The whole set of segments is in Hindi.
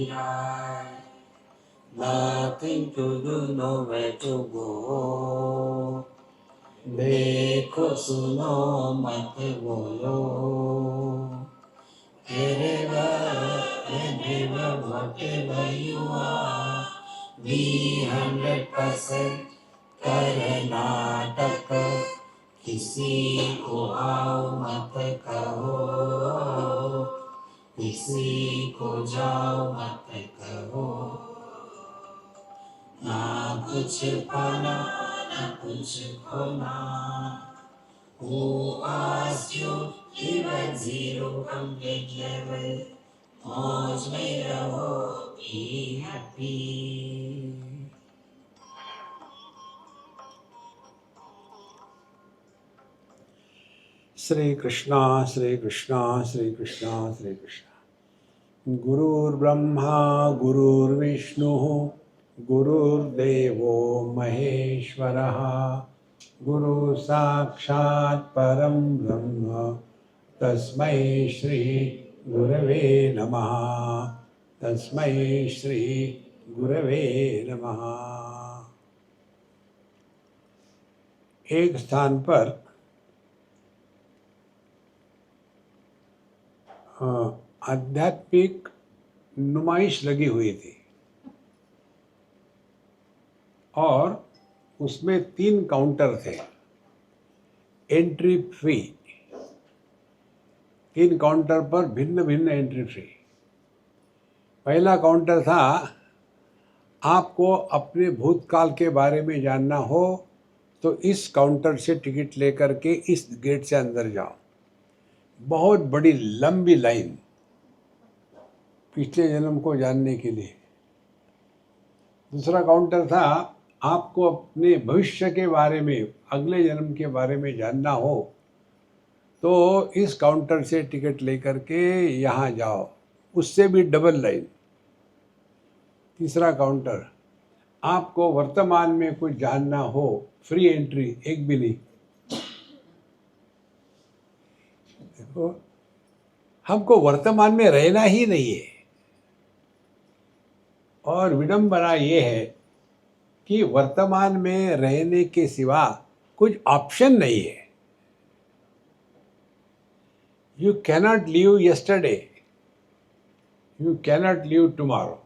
right. Nothing to do, nowhere to go. देखो सुनो मत बोलो. Wherever, whatever you are, be 100% Karnataka. किसी को आओ मत कहो, किसी को जाओ मत कहो. ना कुछ पाना ना कुछ खोना. Who asked you even zero complete level? मौज में रहो, be happy. श्री कृष्णा श्री कृष्णा श्री कृष्णा श्री कृष्णा. गुरुर्ब्रह्मा गुरुर्विष्णु गुरुर्देवो महेश्वरः. गुरु साक्षात् परं ब्रह्म तस्मै श्री गुरवे नमः. तस्मै श्री गुरवे नमः. एक स्थान पर आध्यात्मिक नुमाइश लगी हुई थी और उसमें 3 काउंटर थे, एंट्री फ्री. 3 काउंटर पर भिन्न भिन्न एंट्री फ्री. पहला काउंटर था, आपको अपने भूतकाल के बारे में जानना हो तो इस काउंटर से टिकट लेकर के इस गेट से अंदर जाओ. बहुत बड़ी लंबी लाइन पिछले जन्म को जानने के लिए. दूसरा काउंटर था, आपको अपने भविष्य के बारे में, अगले जन्म के बारे में जानना हो तो इस काउंटर से टिकट लेकर के यहाँ जाओ, उससे भी डबल लाइन. तीसरा काउंटर, आपको वर्तमान में कुछ जानना हो, फ्री एंट्री, एक भी नहीं. देखो, हमको वर्तमान में रहना ही नहीं है. और विडंबना ये है कि वर्तमान में रहने के सिवा कुछ ऑप्शन नहीं है. You cannot live yesterday, you cannot live tomorrow.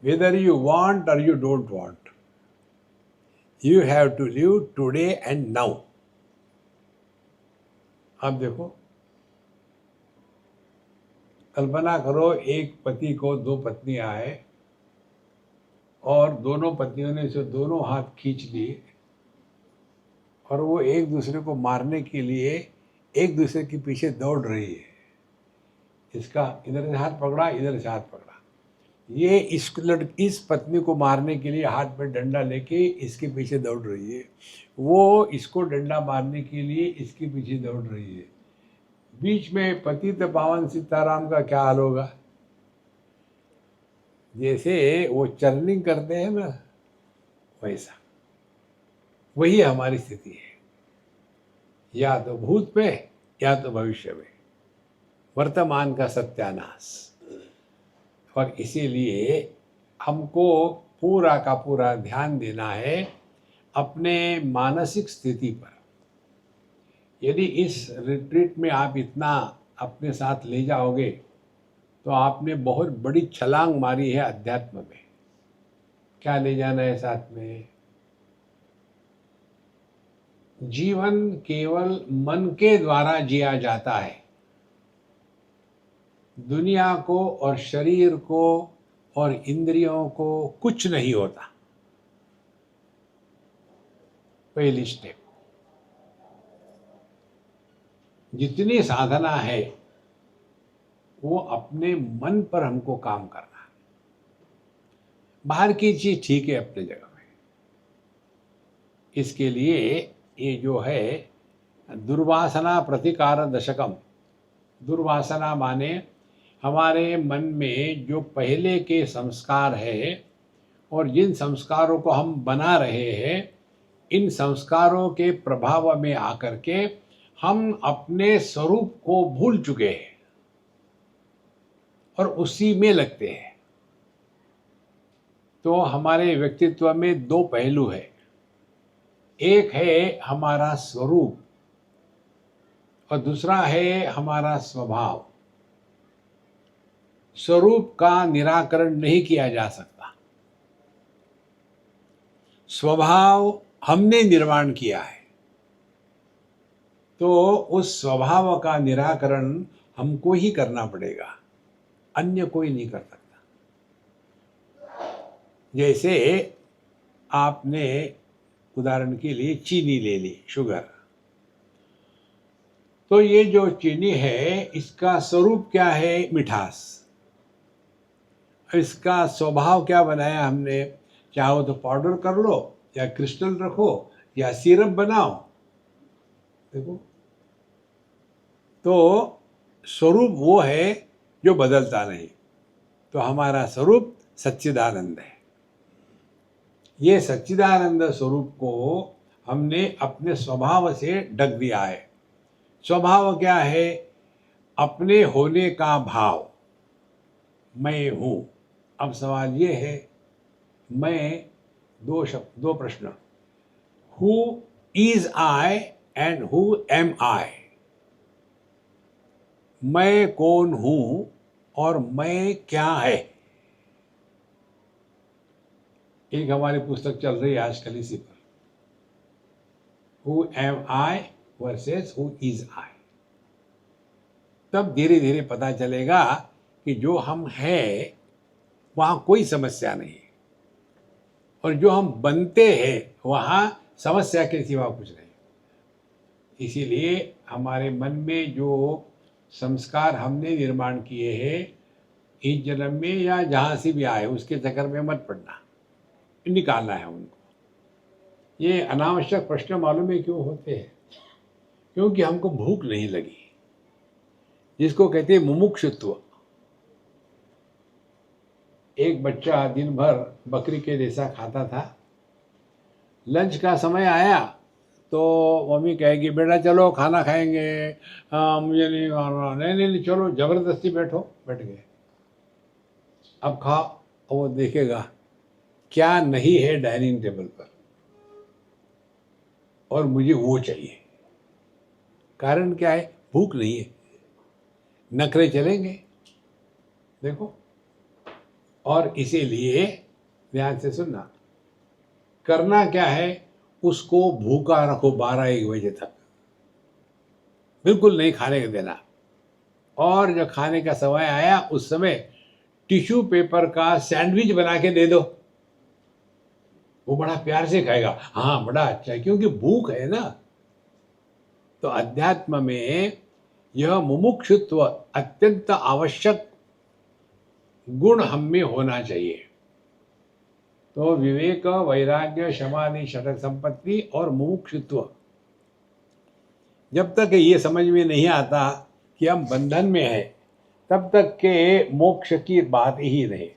Whether you want or you don't want, you have to live today and now. आप देखो, कल्पना करो एक पति को 2 पत्नियां आए और दोनों पत्नियों ने से दोनों हाथ खींच लिए और वो एक दूसरे को मारने के लिए एक दूसरे के पीछे दौड़ रही है. इसका इधर से हाथ पकड़ा, इधर से हाथ पकड़ा. ये इस पत्नी को मारने के लिए हाथ में डंडा लेके इसके पीछे दौड़ रही है. वो इसको डंडा मारने के लिए इसके पीछे दौड़ रही है. बीच में पतित पावन सीताराम का क्या हाल होगा? जैसे वो चर्निंग करते हैं ना, वैसा. वही हमारी स्थिति है, या तो भूत पे या तो भविष्य में. वर्तमान का सत्यानाश. और इसीलिए हमको पूरा का पूरा ध्यान देना है अपने मानसिक स्थिति पर. यदि इस रिट्रीट में आप इतना अपने साथ ले जाओगे तो आपने बहुत बड़ी छलांग मारी है अध्यात्म में. क्या ले जाना है साथ में? जीवन केवल मन के द्वारा जिया जाता है. दुनिया को और शरीर को और इंद्रियों को कुछ नहीं होता. पहली स्टेप. जितनी साधना है वो अपने मन पर हमको काम करना है. बाहर की चीज ठीक है अपने जगह में. इसके लिए ये जो है दुर्वासना प्रतिकार दशकम. दुर्वासना माने हमारे मन में जो पहले के संस्कार है और जिन संस्कारों को हम बना रहे हैं, इन संस्कारों के प्रभाव में आकर के हम अपने स्वरूप को भूल चुके हैं. और उसी में लगते हैं। तो हमारे व्यक्तित्व में दो पहलू है, एक है हमारा स्वरूप और दूसरा है हमारा स्वभाव। स्वरूप का निराकरण नहीं किया जा सकता, स्वभाव हमने निर्माण किया है, तो उस स्वभाव का निराकरण हमको ही करना पड़ेगा, अन्य कोई नहीं कर सकता। जैसे आपने उदाहरण के लिए चीनी ले ली, शुगर, तो ये जो चीनी है इसका स्वरूप क्या है? मिठास। इसका स्वभाव क्या बनाया हमने? चाहो तो पाउडर कर लो या क्रिस्टल रखो या सिरप बनाओ, देखो। तो स्वरूप वो है जो बदलता नहीं। तो हमारा स्वरूप सच्चिदानंद है। ये सच्चिदानंद स्वरूप को हमने अपने स्वभाव से ढक दिया है। स्वभाव क्या है? अपने होने का भाव, मैं हूं। अब सवाल ये है, मैं, दो प्रश्न, who is I and who am I. मैं कौन हूं और मैं क्या है? एक हमारी पुस्तक चल रही है आजकल इसी पर, who am I versus who is आई। तब धीरे धीरे पता चलेगा कि जो हम हैं वहां कोई समस्या नहीं, और जो हम बनते हैं वहां समस्या के सिवा कुछ नहीं। इसीलिए हमारे मन में जो संस्कार हमने निर्माण किए हैं, इस जन्म में या जहां से भी आए, उसके चक्कर में मत पड़ना, निकालना है उनको। ये अनावश्यक प्रश्न मालूम है क्यों होते हैं? क्योंकि हमको भूख नहीं लगी, जिसको कहते हैं मुमुक्षुत्व। एक बच्चा दिन भर बकरी के जैसा खाता था, लंच का समय आया तो मम्मी कहेगी बेटा चलो खाना खाएंगे, मुझे नहीं खाना, नहीं चलो जबरदस्ती बैठो, बैठ गए। अब खाओ, वो देखेगा क्या नहीं है डाइनिंग टेबल पर, और मुझे वो चाहिए। कारण क्या है? भूख नहीं है, नखरे चलेंगे, देखो। और इसीलिए ध्यान से सुनना, करना क्या है? उसको भूखा रखो 12-1 बजे तक, बिल्कुल नहीं खाने को देना। और जब खाने का समय आया उस समय टिश्यू पेपर का सैंडविच बना के दे दो, वो बड़ा प्यार से खाएगा, हाँ बड़ा अच्छा है, क्योंकि भूख है ना। तो अध्यात्म में यह मुमुक्षुत्व अत्यंत आवश्यक गुण हम में होना चाहिए। तो विवेक, वैराग्य, समाधि, षटक संपत्ति और मुमुक्षुत्व, जब तक ये समझ में नहीं आता कि हम बंधन में हैं, तब तक के मोक्ष की बात ही नहीं।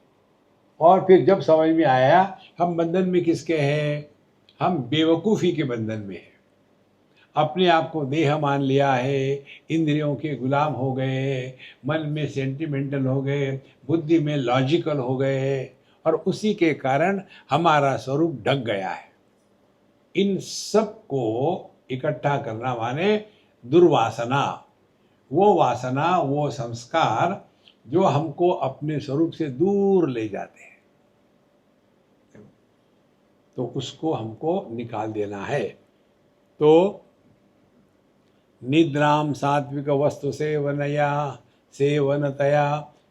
और फिर जब समझ में आया हम बंधन में किसके हैं, हम बेवकूफ़ी के बंधन में हैं। अपने आप को देह मान लिया है, इंद्रियों के गुलाम हो गए, मन में सेंटिमेंटल हो गए, बुद्धि में लॉजिकल हो गए, और उसी के कारण हमारा स्वरूप ढक गया है। इन सब को इकट्ठा करना माने दुर्वासना, वो वासना, वो संस्कार जो हमको अपने स्वरूप से दूर ले जाते हैं। तो उसको हमको निकाल देना है। तो निद्राम सात्विक वस्तु सेवनतया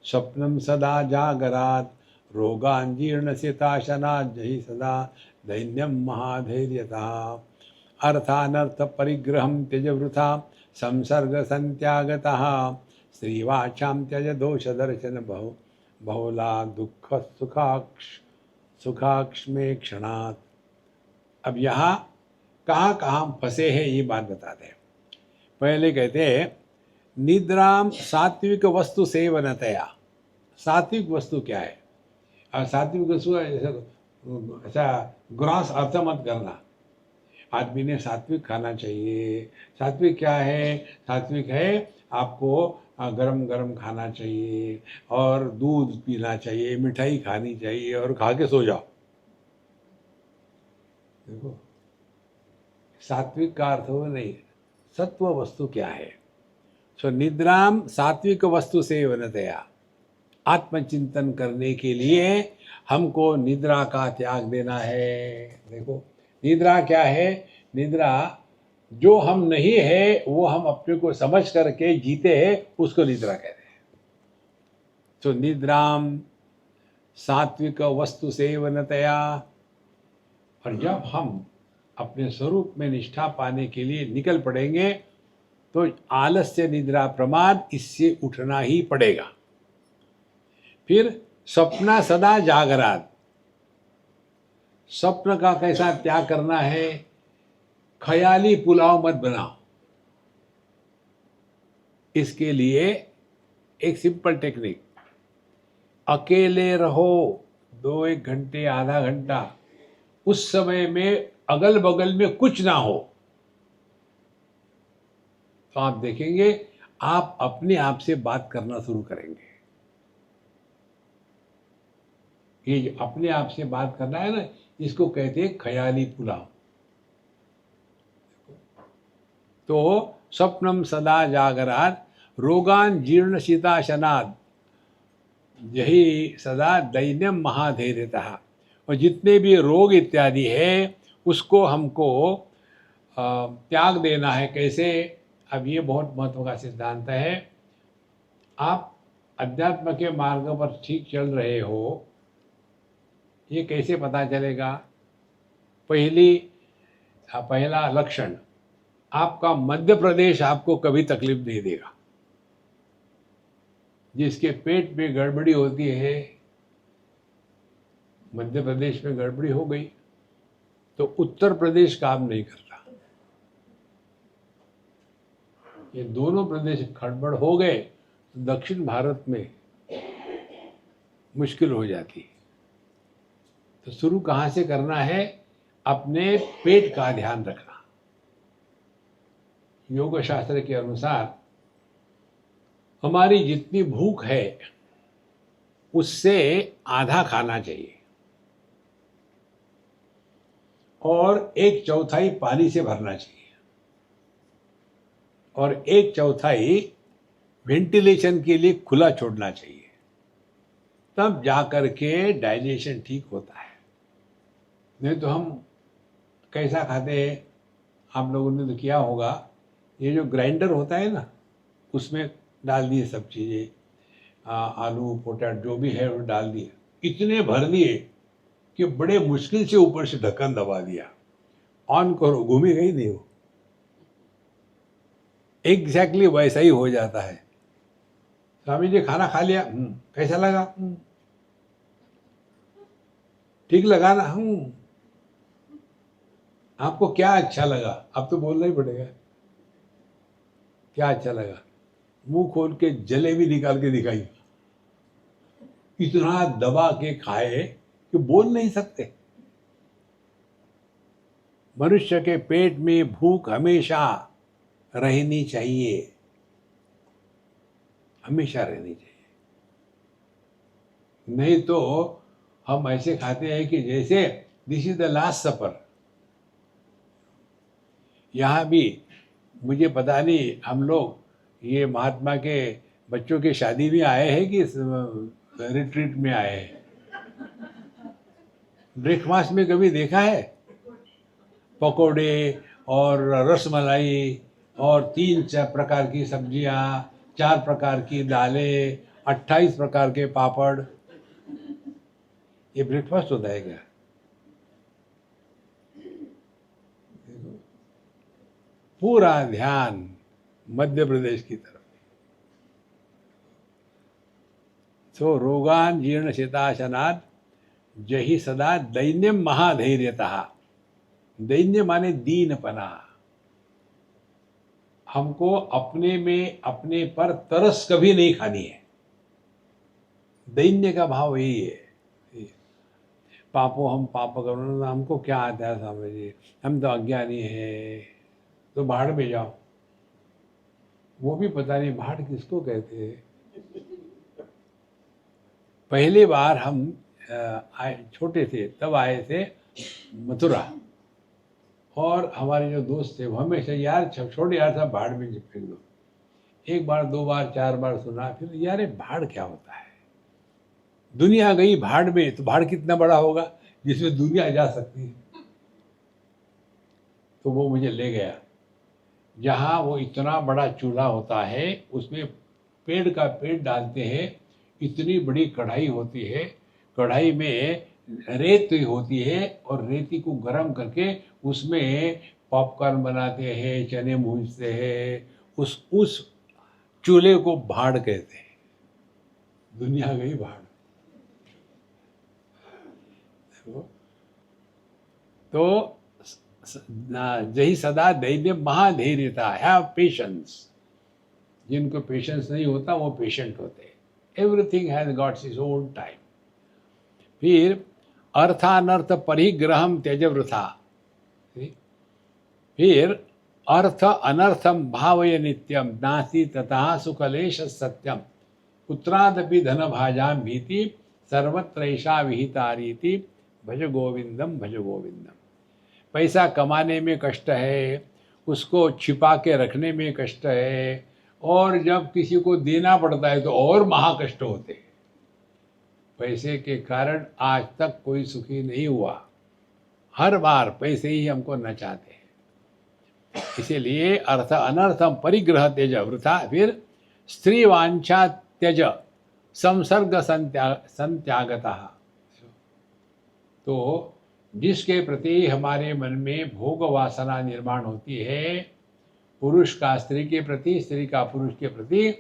स्वप्नम सदा जागरात रोगान जीर्ण सिताशनात् जहि सदा दैन्यम महाधैर्यता अर्थानर्थ परिग्रहम त्यज वृथा संसर्ग संत्यागतः श्रीवाचाम त्यज दोष दर्शन बहुला दुख सुखाक्ष्मे क्षणात्। अब यहाँ कहाँ कहाँ फंसे हैं ये बात बताते हैं। पहले कहते हैं निद्राम सात्विक वस्तु सेवनतया। सात्विक वस्तु क्या है? और सात्विक वस्तु ऐसा ग्रॉस अर्थ मत करना। आदमी ने सात्विक खाना चाहिए। सात्विक क्या है? सात्विक है आपको गरम गरम खाना चाहिए और दूध पीना चाहिए, मिठाई खानी चाहिए और खा के सो जाओ। देखो, सात्विक का अर्थ वो नहीं, सत्व वस्तु क्या है। सो निद्राम सात्विक वस्तु से वनतया, आत्मचिंतन करने के लिए हमको निद्रा का त्याग देना है। देखो, निद्रा क्या है? निद्रा जो हम नहीं है वो हम अपने को समझ करके जीते हैं, उसको निद्रा कहते हैं। तो निद्राम सात्विक वस्तु सेवनतया, और जब हम अपने स्वरूप में निष्ठा पाने के लिए निकल पड़ेंगे तो आलस्य निद्रा प्रमाद, इससे उठना ही पड़ेगा। फिर स्वप्न सदा जागरात, स्वप्न का कैसा त्याग करना है? ख्याली पुलाव मत बनाओ। इसके लिए एक सिंपल टेक्निक, अकेले रहो 2-1 घंटे, आधा घंटा, उस समय में अगल बगल में कुछ ना हो तो आप देखेंगे आप अपने आप से बात करना शुरू करेंगे। ये जो अपने आप से बात करना है ना, इसको कहते हैं ख्याली पुलाव। तो स्वप्नम सदा जागरात, रोगान जीर्ण शीताशनाद, यही सदा दैन्यम महाधैर्यतः, और जितने भी रोग इत्यादि है उसको हमको त्याग देना है। कैसे? अब ये बहुत महत्व का सिद्धांत है। आप अध्यात्म के मार्ग पर ठीक चल रहे हो, ये कैसे पता चलेगा? पहला लक्षण, आपका मध्य प्रदेश आपको कभी तकलीफ नहीं देगा। जिसके पेट में गड़बड़ी होती है, मध्य प्रदेश में गड़बड़ी हो गई तो उत्तर प्रदेश काम नहीं करता। ये दोनों प्रदेश गड़बड़ हो गए तो दक्षिण भारत में मुश्किल हो जाती है। तो शुरू कहाँ से करना है? अपने पेट का ध्यान रखना। योग शास्त्र के अनुसार हमारी जितनी भूख है उससे आधा खाना चाहिए और 1/4 पानी से भरना चाहिए और 1/4 वेंटिलेशन के लिए खुला छोड़ना चाहिए। तब जाकर के डाइजेशन ठीक होता है। नहीं तो हम कैसा खाते हैं? आप लोगों ने तो किया होगा, ये जो ग्राइंडर होता है ना, उसमें डाल दिए सब चीज़ें, आलू पोटैटो जो भी है वो डाल दिए, इतने भर दिए कि बड़े मुश्किल से ऊपर से ढक्कन दबा दिया, ऑन करो, घूमी गई नहीं हो। एग्जैक्टली वैसा ही हो जाता है। स्वामी जी खाना खा लिया, कैसा लगा? ठीक लगा ना? आपको क्या अच्छा लगा? अब तो बोलना ही पड़ेगा, क्या अच्छा लगा? मुंह खोल के जलेबी निकाल के दिखाई, इतना दबा के खाए कि बोल नहीं सकते। मनुष्य के पेट में भूख हमेशा रहनी चाहिए, हमेशा रहनी चाहिए। नहीं तो हम ऐसे खाते हैं कि जैसे दिस इज द लास्ट सपर। यहाँ भी मुझे पता नहीं, हम लोग ये महात्मा के बच्चों की शादी में आए हैं कि रिट्रीट में आए हैं? ब्रेकफास्ट में कभी देखा है पकोड़े और रसमलाई और 3-4 प्रकार की सब्जियां, 4 प्रकार की दालें, 28 प्रकार के पापड़? ये ब्रेकफास्ट होता है क्या? पूरा ध्यान मध्य प्रदेश की तरफ। सो रोगान जीर्ण शीताशनाद, जही सदा दैन्यम महाधैर्यतः। दैन्य माने दीनपना। हमको अपने में अपने पर तरस कभी नहीं खानी है। दैन्य का भाव यही है। पापो हम पाप करो, हमको क्या आता है स्वामी जी, हम तो अज्ञानी है, तो बाहर में जाओ। वो भी पता नहीं भाड़ किसको कहते हैं। पहली बार हम छोटे थे तब आए थे मथुरा, और हमारे जो दोस्त थे वो हमेशा, यार छोड़ यार साहब भाड़ में फेंक दो। एक बार, दो बार, चार बार सुना, फिर यार ये भाड़ क्या होता है। दुनिया गई भाड़ में, तो भाड़ कितना बड़ा होगा जिसमें दुनिया जा सकती है। तो वो मुझे ले गया, जहाँ वो इतना बड़ा चूल्हा होता है, उसमें पेड़ का पेड़ डालते हैं, इतनी बड़ी कढ़ाई होती है, कढ़ाई में रेत होती है, और रेती को गर्म करके उसमें पॉपकॉर्न बनाते हैं, चने भूनते हैं। उस चूल्हे को भाड़ कहते हैं। दुनिया गई भाड़। तो जही सदा धैर्य महाधैर्यता, हैव पेशेंस। जिनको पेशेंस नहीं होता वो पेशेंट होते हैं। Everything has got its own time. फिर अर्थानर्थ परिग्रहम त्यज वृथा। फिर अर्थ अनर्थम भावय नित्यम नास्ति ततः सुखलेश सत्यम पुत्रादपि धन भाजाम भीति सर्वत्रैषा विहिता रीति भज गोविंदम भज गोविंदम। पैसा कमाने में कष्ट है, उसको छिपा के रखने में कष्ट है, और जब किसी को देना पड़ता है तो और महाकष्ट होते हैं। पैसे के कारण आज तक कोई सुखी नहीं हुआ, हर बार पैसे ही हमको नचाते हैं। इसीलिए अर्थ अनर्थम परिग्रह त्यज वृथा। फिर स्त्री वांछा त्यज संसर्ग संत्यागतः। तो जिसके प्रति हमारे मन में भोग वासना निर्माण होती है, पुरुष का स्त्री के प्रति, स्त्री का पुरुष के प्रति,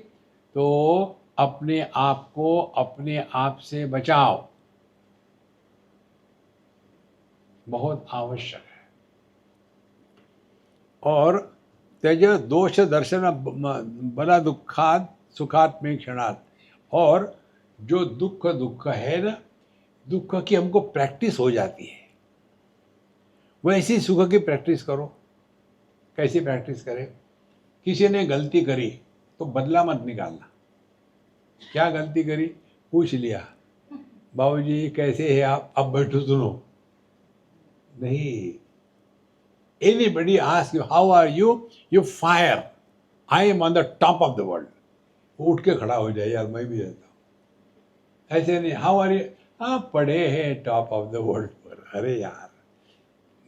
तो अपने आप को अपने आप से बचाओ, बहुत आवश्यक है। और त्यज दोष दर्शन बला दुखात सुखात्मे क्षणात। और जो दुख है ना, दुख की हमको प्रैक्टिस हो जाती है, वैसी सुख की प्रैक्टिस करो। कैसी प्रैक्टिस करें? किसी ने गलती करी तो बदला मत निकालना। क्या गलती करी? पूछ लिया, बाबूजी कैसे है आप, अब बैठो सुनो। नहीं, anybody ask you how are you, you fire, I am on the top of the world. उठ के खड़ा हो जाए, यार मैं भी रहता हूँ। ऐसे नहीं, हाउ आर यू, आप पढ़े हैं टॉप ऑफ द वर्ल्ड पर। अरे यार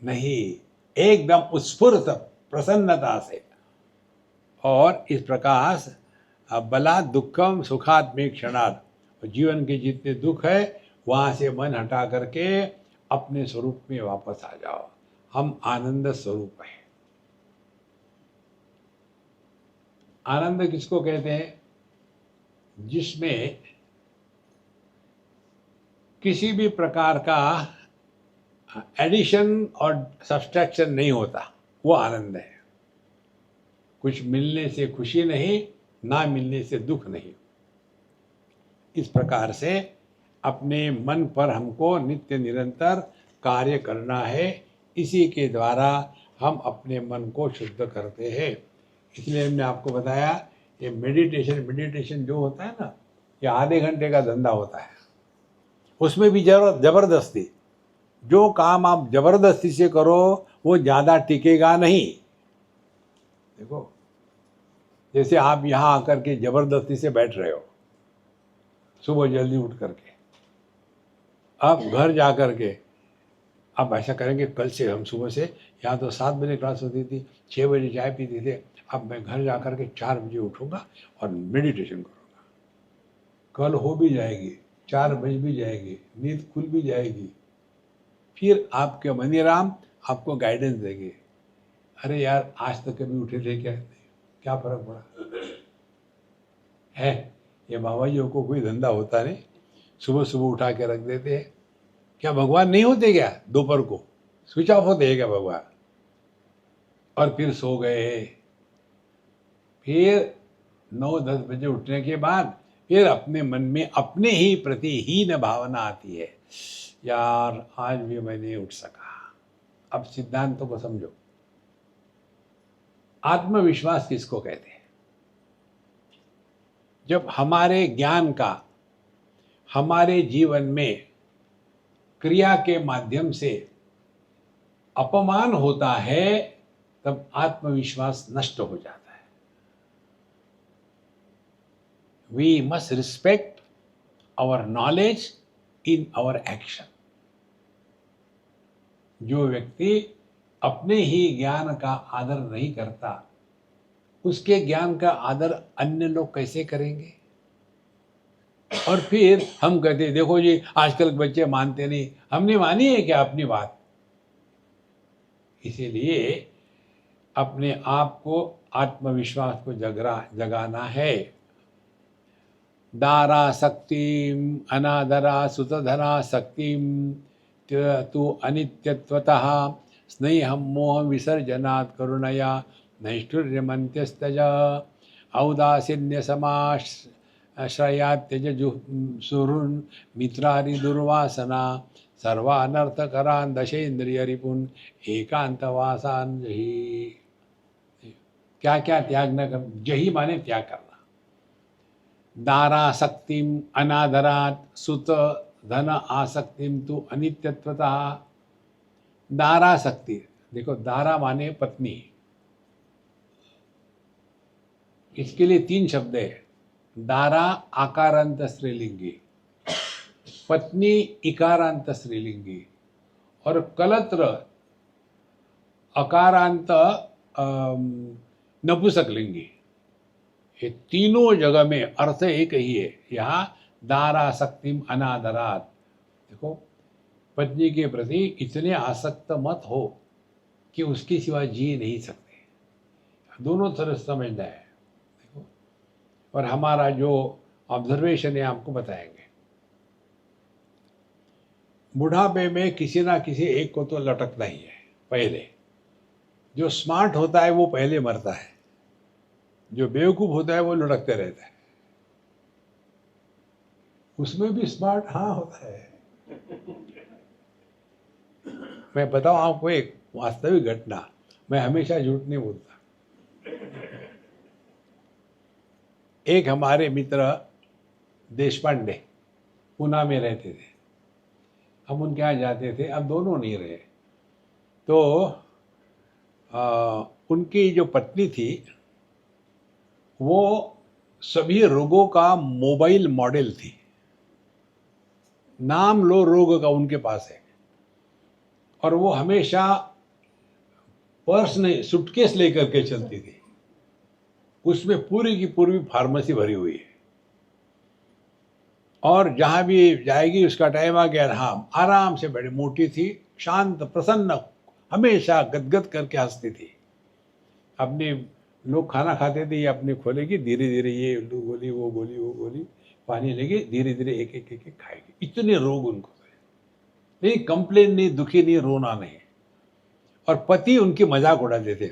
नहीं, एकदम उत्स्फूर्त प्रसन्नता से। और इस प्रकार बला दुखम सुखात्मे क्षणात, जीवन के जितने दुख है वहां से मन हटा करके अपने स्वरूप में वापस आ जाओ। हम आनंद स्वरूप है। आनंद किसको कहते हैं? जिसमें किसी भी प्रकार का एडिशन और सब्सट्रैक्शन नहीं होता, वो आनंद है। कुछ मिलने से खुशी नहीं, ना मिलने से दुख नहीं। इस प्रकार से अपने मन पर हमको नित्य निरंतर कार्य करना है। इसी के द्वारा हम अपने मन को शुद्ध करते हैं। इसलिए हमने आपको बताया, ये मेडिटेशन जो होता है ना, ये आधे घंटे का धंधा होता है। उसमें भी जबरदस्ती, जो काम आप जबरदस्ती से करो वो ज़्यादा टिकेगा नहीं। देखो, जैसे आप यहाँ आकर के जबरदस्ती से बैठ रहे हो, सुबह जल्दी उठ करके, अब घर जा कर के आप ऐसा करेंगे, कल से हम सुबह से, यहाँ तो 7 बजे क्लास होती थी, 6 बजे चाय पीते थे, अब मैं घर जा कर के 4 बजे उठूँगा और मेडिटेशन करूँगा। कल हो भी जाएगी, 4 बज भी जाएगी, नींद खुल भी जाएगी। फिर आपके मनीराम आपको गाइडेंस देंगे। अरे यार, आज तक कभी उठे थे क्या फर्क पड़ा है? ये बाबा जी को कोई धंधा होता नहीं, सुबह सुबह उठा के रख देते हैं। क्या भगवान नहीं होते क्या? दोपहर को स्विच ऑफ होते हैं क्या भगवान? और फिर सो गए। फिर 9-10 बजे उठने के बाद फिर अपने मन में अपने ही प्रति हीन भावना आती है, यार आज भी मैं नहीं उठ सका। अब सिद्धांतों को समझो। आत्मविश्वास किसको कहते हैं? जब हमारे ज्ञान का हमारे जीवन में क्रिया के माध्यम से अपमान होता है, तब आत्मविश्वास नष्ट हो जाता है। We must respect our knowledge in our action. जो व्यक्ति अपने ही ज्ञान का आदर नहीं करता, उसके ज्ञान का आदर अन्य लोग कैसे करेंगे? और फिर हम कहते देखो जी आजकल के बच्चे मानते नहीं, हमने मानी है क्या अपनी बात? इसीलिए अपने आप को, आत्मविश्वास को जगाना है। दारा शक्तिम अनादरा सुतधरा शक्तिम तु अनित्यत्वतः स्नेहम मोह विसर्जनात् करुणया नैष्ठुर्यमन्त्यस्तज औदासीन्य समाश्रयात् त्यज सुहृन् मित्रारि दुर्वासना सर्वानर्थकरान् दशेन्द्रिय रिपुन् एकांतवासान् जहि। क्या क्या त्याग न कर, जही माने त्याग करना। दारा शक्तिम अनादरात् सुत धन आसक्तिम तु अनित्यत्वतः। दारा शक्ति, देखो दारा माने पत्नी, इसके लिए 3 शब्द है। दारा आकारांत स्त्रीलिंगी, पत्नी इकारांत स्त्रीलिंगी, और कलत्र अकारांत नपुंसकलिंगी। ये तीनों जगह में अर्थ एक ही है। यहाँ दारा शक्तिम अनादरात, देखो पत्नी के प्रति इतने आसक्त मत हो कि उसके सिवा जी नहीं सकते। दोनों तरह समझना है, देखो। और हमारा जो ऑब्जर्वेशन है आपको बताएंगे। बुढ़ापे में किसी ना किसी एक को तो लटकना ही है पहले। जो स्मार्ट होता है वो पहले मरता है, जो बेवकूफ होता है वो लुढ़कते रहता है। उसमें भी स्मार्ट हाँ होता है। मैं बताऊं आपको एक वास्तविक घटना, मैं हमेशा झूठ नहीं बोलता। एक हमारे मित्र देशपांडे पूना में रहते थे, हम उनके यहाँ जाते थे। अब दोनों नहीं रहे, तो उनकी जो पत्नी थी वो सभी रोगों का मोबाइल मॉडल थी। नाम लो रोग का उनके पास है, और वो हमेशा पर्स नहीं सूटकेस लेकर के चलती थी। उसमें पूरी की पूरी फार्मेसी भरी हुई है, और जहां भी जाएगी उसका टाइम आ गया, हाँ आराम से बैठी, मोटी थी, शांत प्रसन्न, हमेशा गदगद करके हंसती थी। अपने लोग खाना खाते थे, ये अपने खोलेगी, धीरे धीरे ये गोली वो गोली वो गोली पानी लेगी, धीरे धीरे एक एक एक एक खाएगी। इतने रोग उनको थे, नहीं कंप्लेन नहीं, दुखी नहीं, रोना नहीं। और पति उनकी मजाक उड़ाते थे।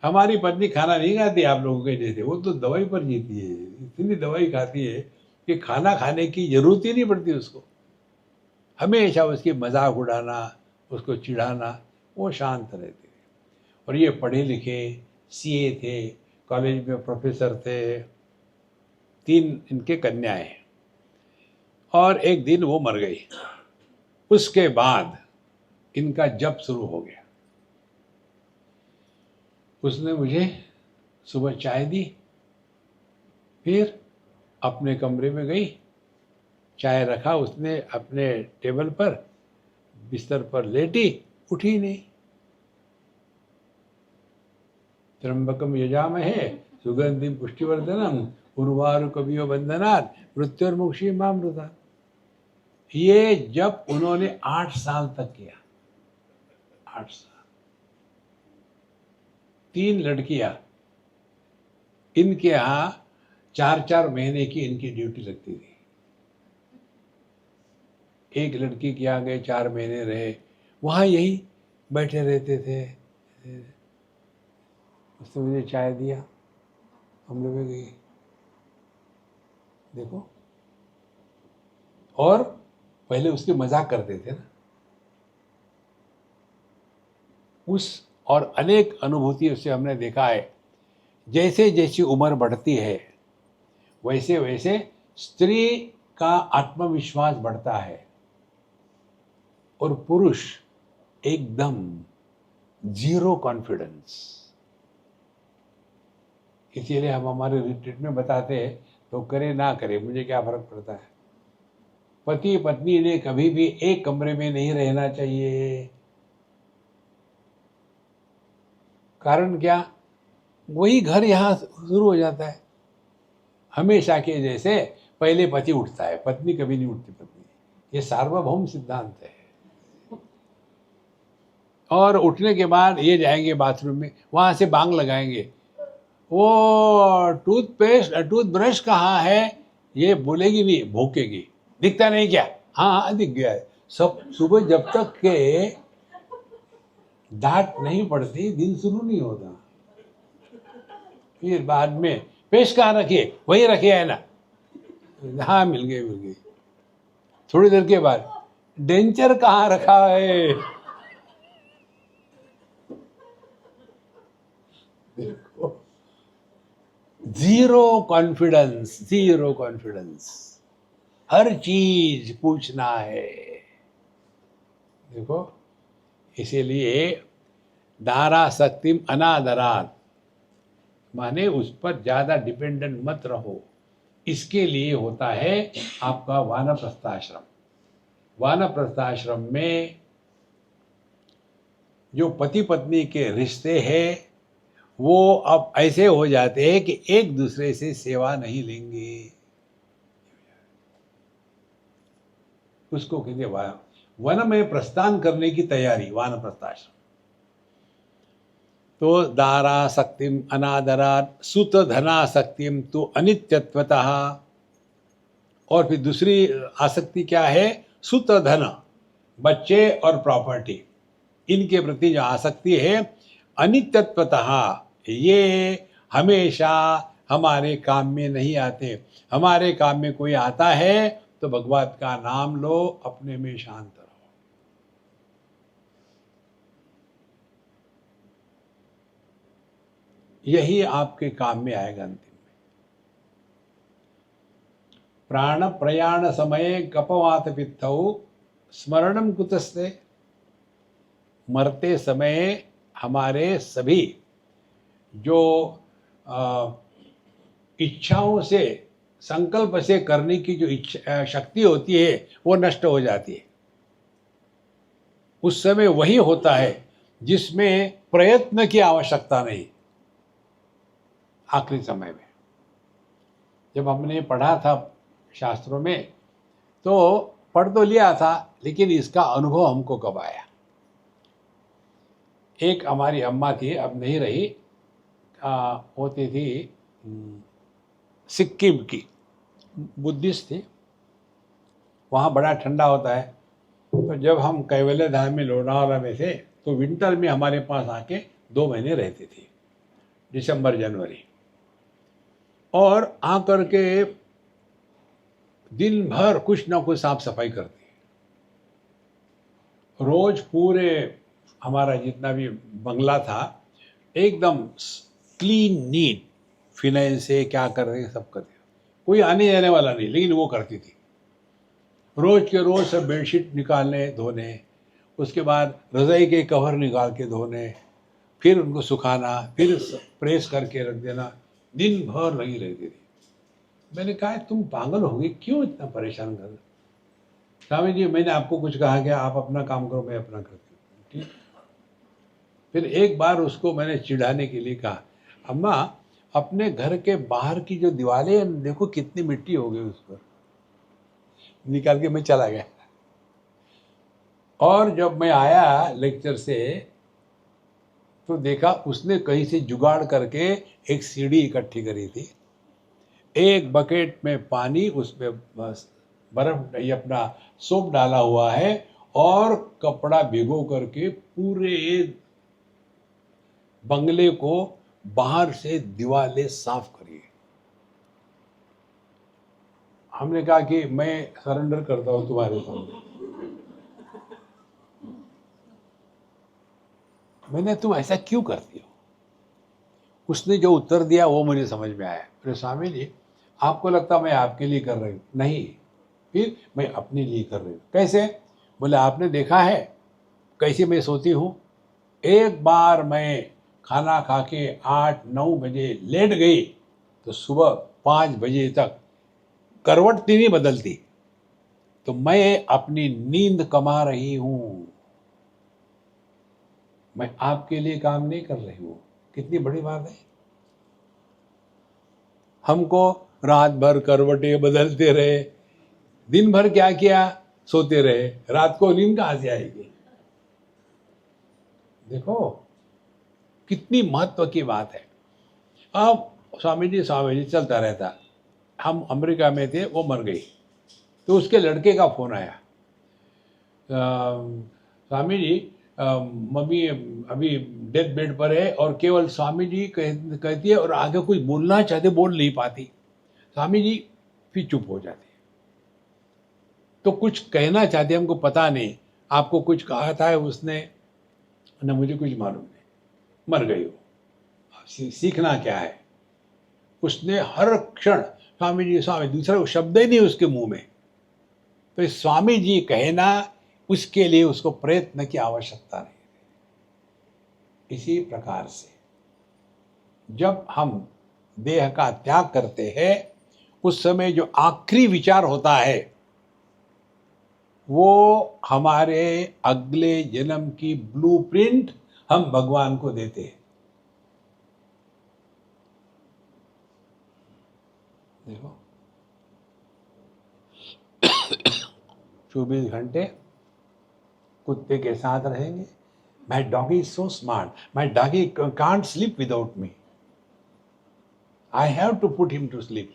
हमारी पत्नी खाना नहीं खाती आप लोगों के जैसे, वो तो दवाई पर जीती है, इतनी दवाई खाती है कि खाना खाने की जरूरत ही नहीं पड़ती उसको। हमेशा उसकी मजाक उड़ाना, उसको चिढ़ाना, वो शांत रहती थी। और ये पढ़े लिखे सीए थे, कॉलेज में प्रोफेसर थे, 3 इनके कन्याएं। और एक दिन वो मर गई। उसके बाद इनका जप शुरू हो गया। उसने मुझे सुबह चाय दी, फिर अपने कमरे में गई, चाय रखा उसने अपने टेबल पर, बिस्तर पर लेटी, उठी नहीं। त्र्यंबकम यजामहे सुगंधिम पुष्टिवर्धनम उर्वारुकमिव बंधनात् मृत्युर्मुक्षीमामृता। ये जब उन्होंने 8 साल तक किया, 8 साल। 3 लड़कियां, इनके यहाँ 4-4 महीने की इनकी ड्यूटी लगती थी। एक लड़की के यहाँ गए, 4 महीने रहे, वहाँ यही बैठे रहते थे। उसने मुझे चाय दिया, हम लोग गए, देखो। और पहले उसके मजाक करते थे ना, उस और अनेक अनुभूति उससे हमने देखा है। जैसे जैसी उम्र बढ़ती है वैसे वैसे स्त्री का आत्मविश्वास बढ़ता है और पुरुष एकदम जीरो कॉन्फिडेंस। इसीलिए हम हमारे रिट्रीट में बताते हैं, तो करे ना करे मुझे क्या फर्क पड़ता है। पति पत्नी ने कभी भी एक कमरे में नहीं रहना चाहिए। कारण क्या? वही घर यहाँ शुरू हो जाता है। हमेशा के जैसे पहले पति उठता है, पत्नी कभी नहीं उठती पत्नी। ये सार्वभौम सिद्धांत है। और उठने के बाद ये जाएंगे बाथरूम में, वहां से बांग लगाएंगे, वो टूथब्रश कहाँ है, ये बोलेगी नहीं, भौंकेगी। दिखता नहीं क्या? हाँ हाँ दिख गया है। सब सुबह जब तक के दांत नहीं पड़ती दिन शुरू नहीं होता। फिर बाद में पेस्ट कहाँ रखिए, वही रखे है ना, हाँ मिल गई। थोड़ी देर के बाद डेंचर कहाँ रखा है, देखो जीरो कॉन्फिडेंस। हर चीज पूछना है। देखो इसीलिए दारासक्तिम अनादरात, माने उस पर ज्यादा डिपेंडेंट मत रहो। इसके लिए होता है आपका वानप्रस्थाश्रम। वानप्रस्थाश्रम में जो पति पत्नी के रिश्ते हैं वो अब ऐसे हो जाते हैं कि एक दूसरे से सेवा नहीं लेंगे। उसको कहते वन में प्रस्थान करने की तैयारी, वानप्रस्थाश्रम। तो दारासक्तिम अनादरात् सुत धनासक्तिम तो अनित्यत्वतः। और फिर दूसरी आसक्ति क्या है? सुत धन, बच्चे और प्रॉपर्टी, इनके प्रति जो आसक्ति है अनित्यत्वतः, ये हमेशा हमारे काम में नहीं आते। हमारे काम में कोई आता है तो भगवान का नाम लो, अपने में शांत रहो। यही आपके काम में आएगा अंतिम में। प्राण प्रयाण समय कपवात पित्तौ स्मरणम कुतस्ते। मरते समय हमारे सभी जो इच्छाओं से, संकल्प से करने की जो इच्छा शक्ति होती है वो नष्ट हो जाती है। उस समय वही होता है जिसमें प्रयत्न की आवश्यकता नहीं। आखिरी समय में जब हमने पढ़ा था शास्त्रों में, तो पढ़ तो लिया था लेकिन इसका अनुभव हमको कब आया। एक हमारी अम्मा थी, अब नहीं रही, होती थी सिक्किम की, बुद्धिस्ट थी। वहाँ बड़ा ठंडा होता है। तो जब हम कैवल्य धाम में लोनावाला में थे तो विंटर में हमारे पास आके 2 महीने रहती थी, दिसंबर जनवरी। और आकर के दिन भर कुछ ना कुछ साफ सफाई करती। रोज पूरे हमारा जितना भी बंगला था एकदम क्लीन नीट, फिनाइल से क्या कर रहे सब करते। कोई आने जाने वाला नहीं, लेकिन वो करती थी। रोज के रोज सब बेडशीट निकालने धोने, उसके बाद रज़ाई के कवर निकाल के धोने, फिर उनको सुखाना, फिर प्रेस करके रख देना। दिन भर लगी रहती थी। मैंने कहा तुम पागल हो गए, क्यों इतना परेशान कर रहे? स्वामी जी मैंने आपको कुछ कहा क्या? आप अपना काम करो, मैं अपना करती हूँ, ठीक। फिर एक बार उसको मैंने चिढ़ाने के लिए कहा, अम्मा अपने घर के बाहर की जो दीवारें हैं देखो कितनी मिट्टी हो गई उस पर। निकाल के मैं चला गया। और जब मैं आया लेक्चर से तो देखा उसने कहीं से जुगाड़ करके एक सीढ़ी इकट्ठी करी थी। एक बकेट में पानी, उसमें बर्फ, ये अपना सोप डाला हुआ है, और कपड़ा भिगो करके पूरे बंगले को बाहर से दीवारें साफ करिए। हमने कहा कि मैं सरेंडर करता हूं तुम्हारे सामने। मैंने, तुम ऐसा क्यों करती हो? उसने जो उत्तर दिया वो मुझे समझ में आया। अरे स्वामी जी आपको लगता मैं आपके लिए कर रही हूँ, नहीं, फिर मैं अपने लिए कर रही हूँ। कैसे? बोले आपने देखा है कैसे मैं सोती हूँ? एक बार मैं खाना खा के 8-9 बजे लेट गई तो सुबह 5 बजे तक करवट भी नहीं बदलती। तो मैं अपनी नींद कमा रही हूँ, मैं आपके लिए काम नहीं कर रही हूँ। कितनी बड़ी बात है। हमको रात भर करवटें बदलते रहे, दिन भर क्या किया? सोते रहे, रात को नींद कहाँ से आएगी? देखो कितनी महत्व की बात है। अब स्वामी जी चलता रहता। हम अमेरिका में थे, वो मर गई तो उसके लड़के का फोन आया, स्वामी जी मम्मी अभी डेथ बेड पर है और केवल स्वामी जी कहती है और आगे कुछ बोलना चाहते बोल नहीं पाती। स्वामी जी फिर चुप हो जाती है। तो कुछ कहना चाहते, हमको पता नहीं आपको कुछ कहा था उसने, न मुझे कुछ मालूम नहीं, मर गई वो। सीखना क्या है? उसने हर क्षण स्वामी जी स्वामी, दूसरा शब्द ही नहीं उसके मुंह में। तो इस स्वामी जी कहना, उसके लिए उसको प्रयत्न की आवश्यकता नहीं। इसी प्रकार से जब हम देह का त्याग करते हैं, उस समय जो आखिरी विचार होता है वो हमारे अगले जन्म की ब्लूप्रिंट हम भगवान को देते हैं। देखो 24 घंटे कुत्ते के साथ रहेंगे। My doggy is so smart. My doggy can't sleep without me. I have to put him to sleep.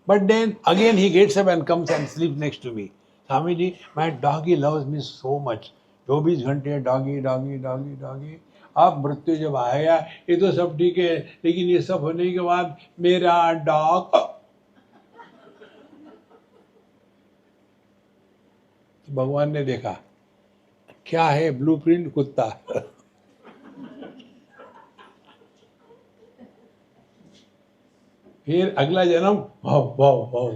But then again he gets up and comes and sleeps next to me. Swami ji, my doggy loves me so much. 24 घंटे डॉगी डॉगी डॉगी डॉगी। अब मृत्यु जब आएगा, ये तो सब ठीक है, लेकिन ये सब होने के बाद मेरा डॉग, भगवान ने देखा क्या है ब्लूप्रिंट, कुत्ता। फिर अगला जन्म भाव भाव भाव।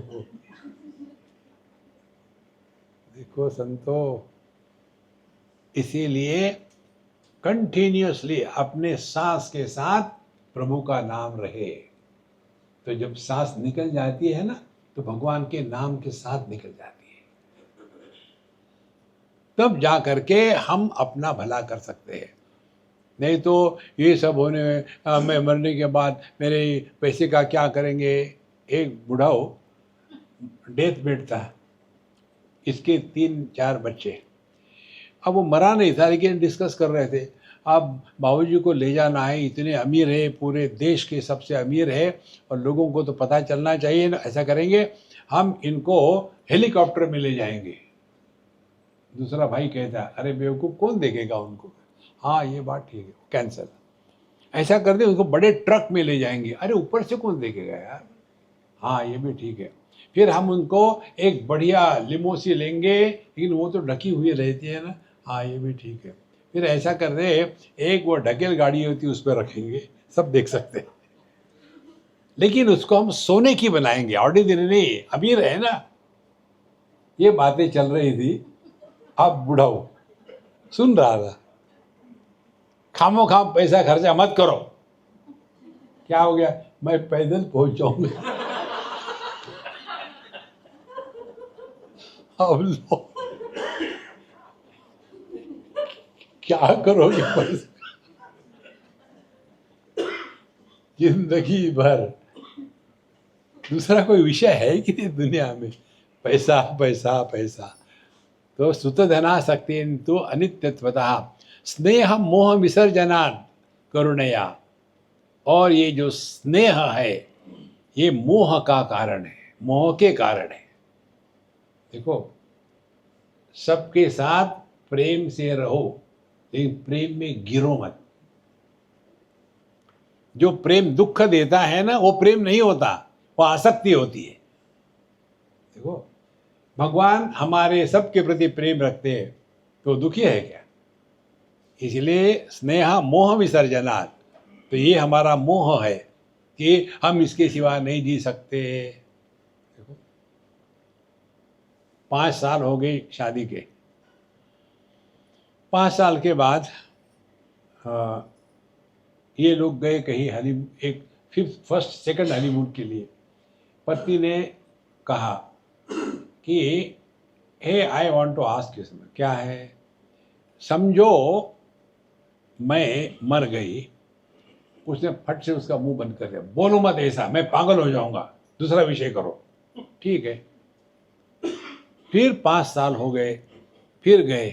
देखो संतो, इसीलिए कंटिन्यूअसली अपने सांस के साथ प्रभु का नाम रहे। तो जब सांस निकल जाती है ना, तो भगवान के नाम के साथ निकल जाती है। तब जा करके हम अपना भला कर सकते हैं। नहीं तो ये सब होने मैं मरने के बाद मेरे पैसे का क्या करेंगे? एक बूढ़ा हो, डेथ बेड था, इसके 3-4 बच्चे। अब वो मरा नहीं था लेकिन डिस्कस कर रहे थे, अब बाबूजी को ले जाना है, इतने अमीर है, पूरे देश के सबसे अमीर है और लोगों को तो पता चलना चाहिए ना। ऐसा करेंगे, हम इनको हेलीकॉप्टर में ले जाएंगे। दूसरा भाई कहता है, अरे बेवकूफ़, कौन देखेगा उनको? हाँ ये बात ठीक है, कैंसिल। ऐसा कर दे, उनको बड़े ट्रक में ले जाएंगे। अरे ऊपर से कौन देखेगा यार? हाँ ये भी ठीक है। फिर हम उनको एक बढ़िया लिमोसी लेंगे, लेकिन वो तो ढकी हुई रहती है ना। हाँ ये भी ठीक है। फिर ऐसा कर दे, एक वो ढकेल गाड़ी होती है उस पर रखेंगे, सब देख सकते हैं, लेकिन उसको हम सोने की बनाएंगे, ऑर्डिनरी नहीं। अमीर है ना। ये बातें चल रही थी। अब बूढ़ा हो सुन रहा था, खामो खाम पैसा खर्चा मत करो। क्या हो गया? मैं पैदल पहुंच जाऊंगा। अब लो, क्या करोगे पैसे? जिंदगी भर दूसरा कोई विषय है कि नहीं दुनिया में? पैसा पैसा पैसा। तो सुतधना शक्ति तो अनित्यत्वतः स्नेह मोह विसर्जनान करुणया। और ये जो स्नेह है ये मोह का कारण है, मोह के कारण है। देखो सबके साथ प्रेम से रहो, लेकिन प्रेम में गिरो मत। जो प्रेम दुख देता है ना, वो प्रेम नहीं होता, वो आसक्ति होती है। देखो भगवान हमारे सबके प्रति प्रेम रखते हैं, तो दुखी है क्या? इसलिए स्नेह मोह विसर्जनात्, तो ये हमारा मोह है कि हम इसके सिवा नहीं जी सकते। 5 साल हो गए शादी के। 5 साल के बाद ये लोग गए कहीं एक फर्स्ट सेकंड हनीमून के लिए। पत्नी ने कहा कि hey I want to ask you something. क्या है? समझो मैं मर गई। उसने फट से उसका मुंह बंद कर दिया। बोलो मत ऐसा, मैं पागल हो जाऊंगा, दूसरा विषय करो। ठीक है। फिर 5 साल हो गए, फिर गए।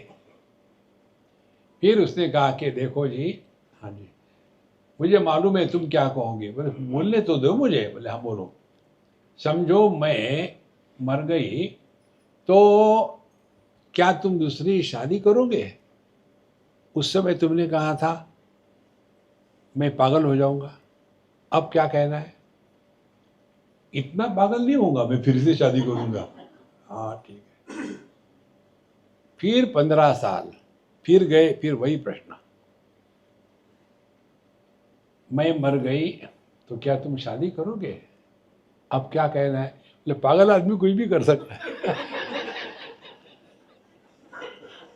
फिर उसने कहा कि देखो जी, हाँ जी, मुझे मालूम है तुम क्या कहोगे। बोले बोलने तो दो मुझे। बोले हाँ बोलो। समझो मैं मर गई तो क्या तुम दूसरी शादी करोगे? उस समय तुमने कहा था मैं पागल हो जाऊंगा। अब क्या कहना है? इतना पागल नहीं होऊंगा, मैं फिर से शादी करूंगा। हाँ ठीक है। फिर 15 साल फिर गए, फिर वही प्रश्न, मैं मर गई तो क्या तुम शादी करोगे? अब क्या कहना है? बोले पागल आदमी कुछ भी कर सकता है।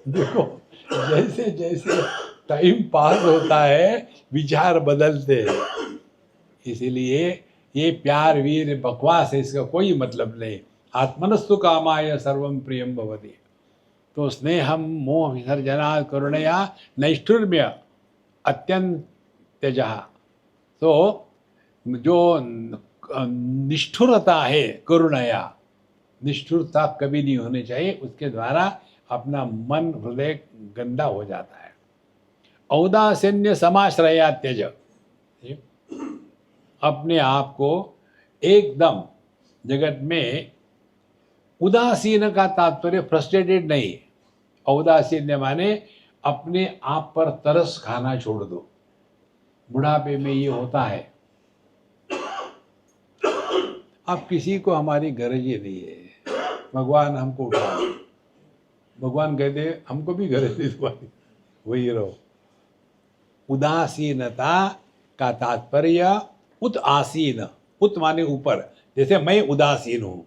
देखो, जैसे जैसे टाइम पास होता है विचार बदलते हैं। इसीलिए ये प्यार वीर बकवास है, इसका कोई मतलब नहीं। आत्मनस्तु कामाय सर्वम प्रियम भवति। तो स्नेहम मोह विसर्जना करुणया नैष्ठुर्म्य अत्यंत त्यजः। तो जो निष्ठुरता है, करुणया, निष्ठुरता कभी नहीं होनी चाहिए। उसके द्वारा अपना मन हृदय गंदा हो जाता है। औदासीन्य समाश्रया त्यज। अपने आप को एकदम जगत में, उदासीन का तात्पर्य फ्रस्ट्रेटेड नहीं। औदासीन्य माने अपने आप पर तरस खाना छोड़ दो। बुढ़ापे में ये होता है, अब किसी को हमारी गरज ही नहीं है। भगवान हमको उठा, भगवान कहते हमको भी गरज नहीं तुम्हारी, वही रहो। उदासीनता का तात्पर्य उत आसीन, उत माने ऊपर। जैसे मैं उदासीन हूं,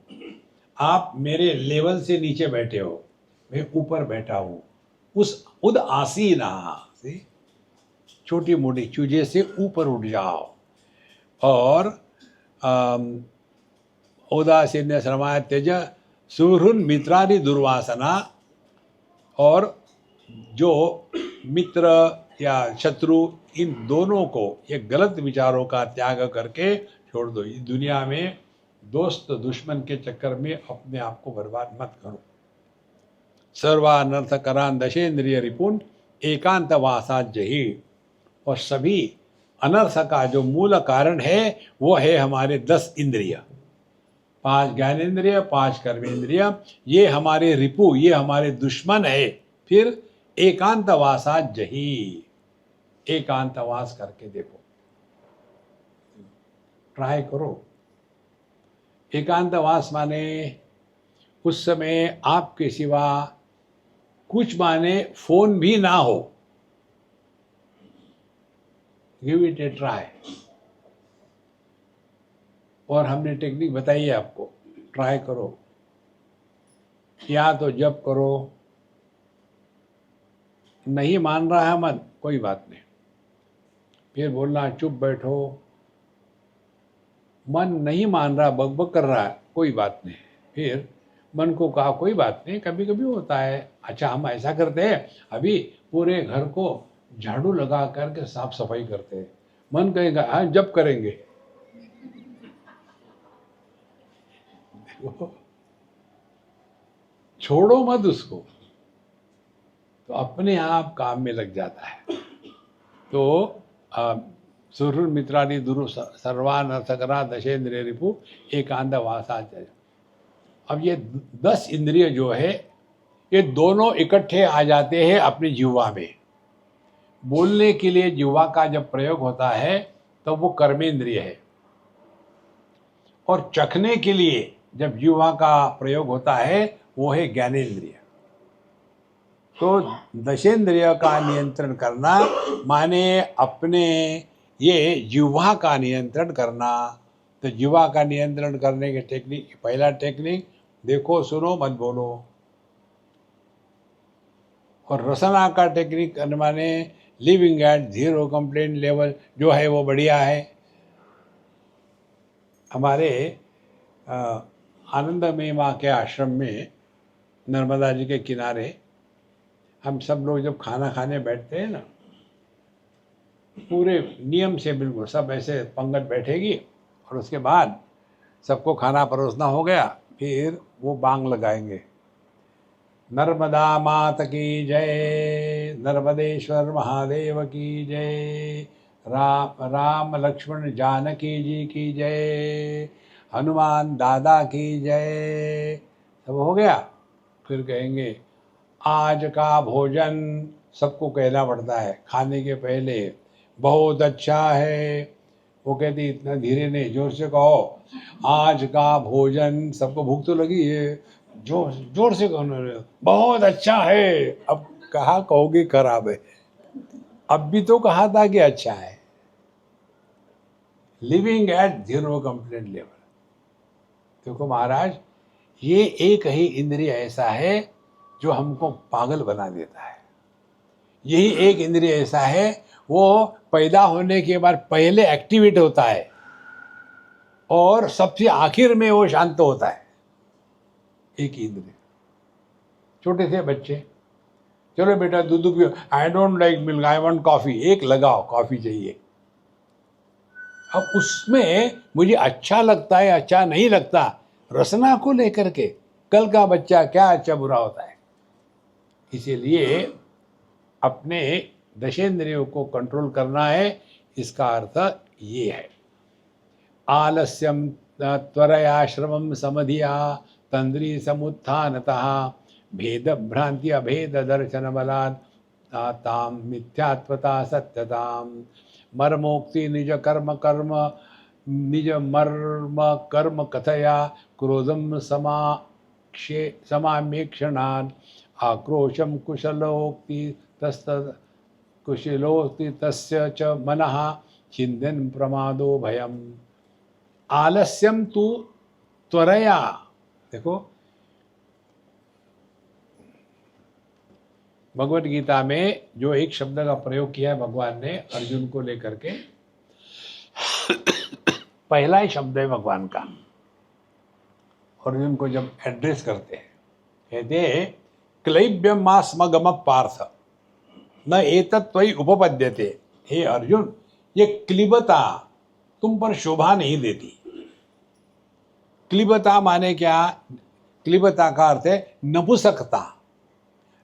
आप मेरे लेवल से नीचे बैठे हो, मैं ऊपर बैठा हूं। उस उद आसीना से छोटी मोटी चूजे से ऊपर उठ जाओ। और औदासीन्य श्रमाय त्यज सुहृन् मित्रादि दुर्वासना। और जो मित्र या शत्रु, इन दोनों को, ये गलत विचारों का त्याग करके छोड़ दो। इस दुनिया में दोस्त दुश्मन के चक्कर में अपने आप को बर्बाद मत करो। सर्वानर्थ करान दशेन्द्रिय रिपुन एकांत वासात जही। और सभी अनर्थ का जो मूल कारण है वो है हमारे 10 इंद्रिय, 5 ज्ञानेन्द्रिय, 5 कर्मेंद्रिय। ये हमारे रिपु, ये हमारे दुश्मन है। फिर एकांत वासात जही, एकांतवास करके देखो, ट्राई करो। एकांतवास माने उस समय आपके सिवा कुछ माने फोन भी ना हो। Give it A try. और हमने टेक्निक बताई है आपको, ट्राई करो। या तो जप करो, नहीं मान रहा है मन, कोई बात नहीं, फिर बोलना चुप बैठो। मन नहीं मान रहा, बकबक कर रहा है, कोई बात नहीं, फिर मन को कहा कोई बात नहीं, कभी कभी होता है। अच्छा हम ऐसा करते हैं, अभी पूरे घर को झाड़ू लगा करके साफ सफाई करते हैं। मन कहेगा हाँ जब करेंगे। छोड़ो मत उसको, तो अपने आप काम में लग जाता है। तो सुहृन् मित्रादि दुरु सर्वान अर्थकरा दशेन्द्रिय रिपु एकांत वासाचर्य। अब ये 10 इंद्रिय जो है, ये दोनों इकट्ठे आ जाते हैं अपनी जिह्वा में। बोलने के लिए जिह्वा का जब प्रयोग होता है तो वो कर्मेंद्रिय है, और चखने के लिए जब जिह्वा का प्रयोग होता है वो है ज्ञानेन्द्रिय। तो दशेन्द्रिय का नियंत्रण करना माने अपने ये जिह्वा का नियंत्रण करना। तो जिह्वा का नियंत्रण करने के टेक्निक, पहला टेक्निक देखो सुनो मत बोलो। और रसना का टेक्निक माने living at zero complaint level, जो है वो बढ़िया है। हमारे आनंदमयी माँ के आश्रम में नर्मदा जी के किनारे हम सब लोग जब खाना खाने बैठते हैं ना, पूरे नियम से बिल्कुल सब ऐसे पंगत बैठेगी और उसके बाद सबको खाना परोसना हो गया, फिर वो बांग लगाएंगे, नर्मदा मात की जय, नर्मदेश्वर महादेव की जय, राम राम लक्ष्मण जानकी जी की जय, हनुमान दादा की जय। सब हो गया, फिर कहेंगे आज का भोजन, सबको कहना पड़ता है खाने के पहले, बहुत अच्छा है। वो कहती इतना धीरे नहीं, जोर से कहो, आज का भोजन। सबको भूख तो लगी है, जोर जोर से कहो, बहुत अच्छा है। अब कहा कहोगे खराब है, अब भी तो कहा था कि अच्छा है। Living at zero complaint level. देखो महाराज, ये एक ही इंद्रिय ऐसा है जो हमको पागल बना देता है। यही एक इंद्रिय ऐसा है वो पैदा होने के बाद पहले एक्टिवेट होता है और सबसे आखिर में वो शांत होता है। एक ही इंद्रिय। छोटे से बच्चे, चलो बेटा दूध पियो, I don't like milk, I want coffee, एक लगाओ कॉफी चाहिए। अब उसमें मुझे अच्छा लगता है अच्छा नहीं लगता, रसना को लेकर के कल का बच्चा क्या अच्छा बुरा होता है। इसीलिए अपने दशेंद्रियों को कंट्रोल करना है। इसका अर्थ ये है, आलस्यम त्वरया श्रमम समधिया तंद्री समुत्थानतः भेद भ्रांति अभेद दर्शन बलात् ताम मिथ्यात्वता सत्यताम मर्मोक्ति निज कर्म कर्म निज मर्म कर्म कथया क्रोधम समामेक्षणान् आक्रोशम कुशलोक्ति तस्त कुशलोक्ति तस्य च मनः चिंतन प्रमादो भयम। आलस्यम तु त्वरया, देखो भगवत गीता में जो एक शब्द का प्रयोग किया है भगवान ने अर्जुन को लेकर के, पहला ही शब्द है भगवान का। अर्जुन को जब एड्रेस करते हैं, कहते हैं क्लैब्यम मा स्मगम पार्थ न एतत् त्वयि उपपद्यते। हे अर्जुन, ये क्लिबता तुम पर शोभा नहीं देती। क्लिबता माने क्या? क्लिबता का अर्थ है नपुंसकता।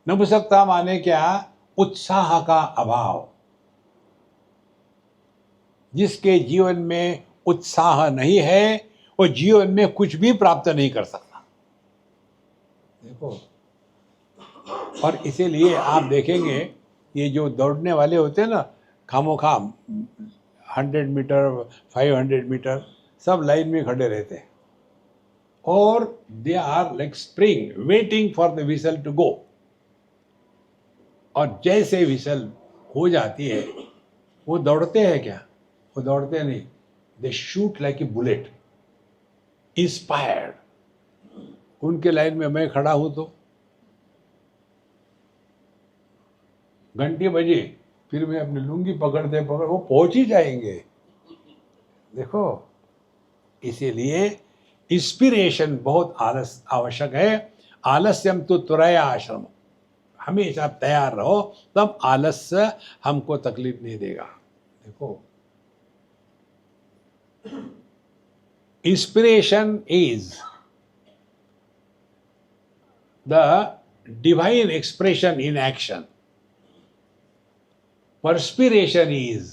नपुंसकता माने क्या? उत्साह का अभाव। जिसके जीवन में उत्साह नहीं है वो जीवन में कुछ भी प्राप्त नहीं कर सकता। देखो, और इसीलिए आप देखेंगे ये जो दौड़ने वाले होते हैं ना, खामोखाम 100 मीटर 500 मीटर सब लाइन में खड़े रहते हैं और they are like spring waiting for the whistle to go. और जैसे विसल हो जाती है वो दौड़ते हैं क्या? वो दौड़ते नहीं, they shoot like a bullet, inspired. उनके लाइन में मैं खड़ा हूं तो घंटी बजी, फिर मैं अपनी लुंगी पकड़ते वो पहुंच ही जाएंगे। देखो, इसीलिए इंस्पिरेशन बहुत आवश्यक है। आलस्यम तो त्वरया आश्रम, हमेशा तैयार रहो, तब आलस्य हमको तकलीफ नहीं देगा। देखो, inspiration is the divine expression in action, perspiration is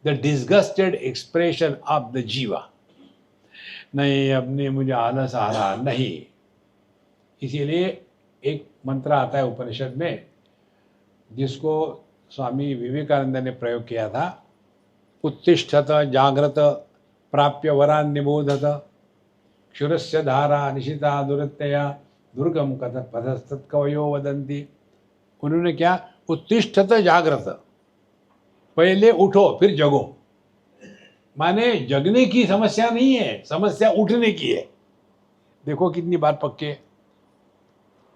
the disgusted expression of the jiva। नहीं, अपने मुझे आलस आ रहा नहीं। इसीलिए एक मंत्र आता है उपनिषद में जिसको स्वामी विवेकानंद ने प्रयोग किया था, उत्तिष्ठत जागृत प्राप्य वरान निबोधत क्षुरस्य धारा निशिता दुरत्यया दुर्गम कथ पथस्तत् कवयो वदन्ति। उन्होंने क्या? उत्तिष्ठत जागृत, पहले उठो फिर जगो। माने जगने की समस्या नहीं है, समस्या उठने की है। देखो कितनी बार पक्के।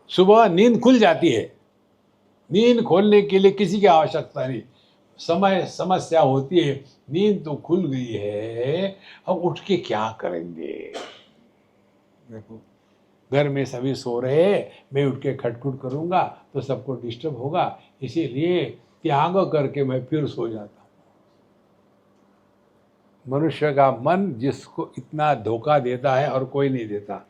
सुबह नींद खुल जाती है, नींद खोलने के लिए किसी की आवश्यकता नहीं, समय समस्या होती है, नींद तो खुल गई है, अब उठ के क्या करेंगे। देखो, घर में सभी सो रहे हैं, मैं उठ के खटखुट करूंगा तो सबको डिस्टर्ब होगा, इसीलिए त्याग करके मैं फिर सो जाता हूं। मनुष्य का मन जिसको इतना धोखा देता है और कोई नहीं देता।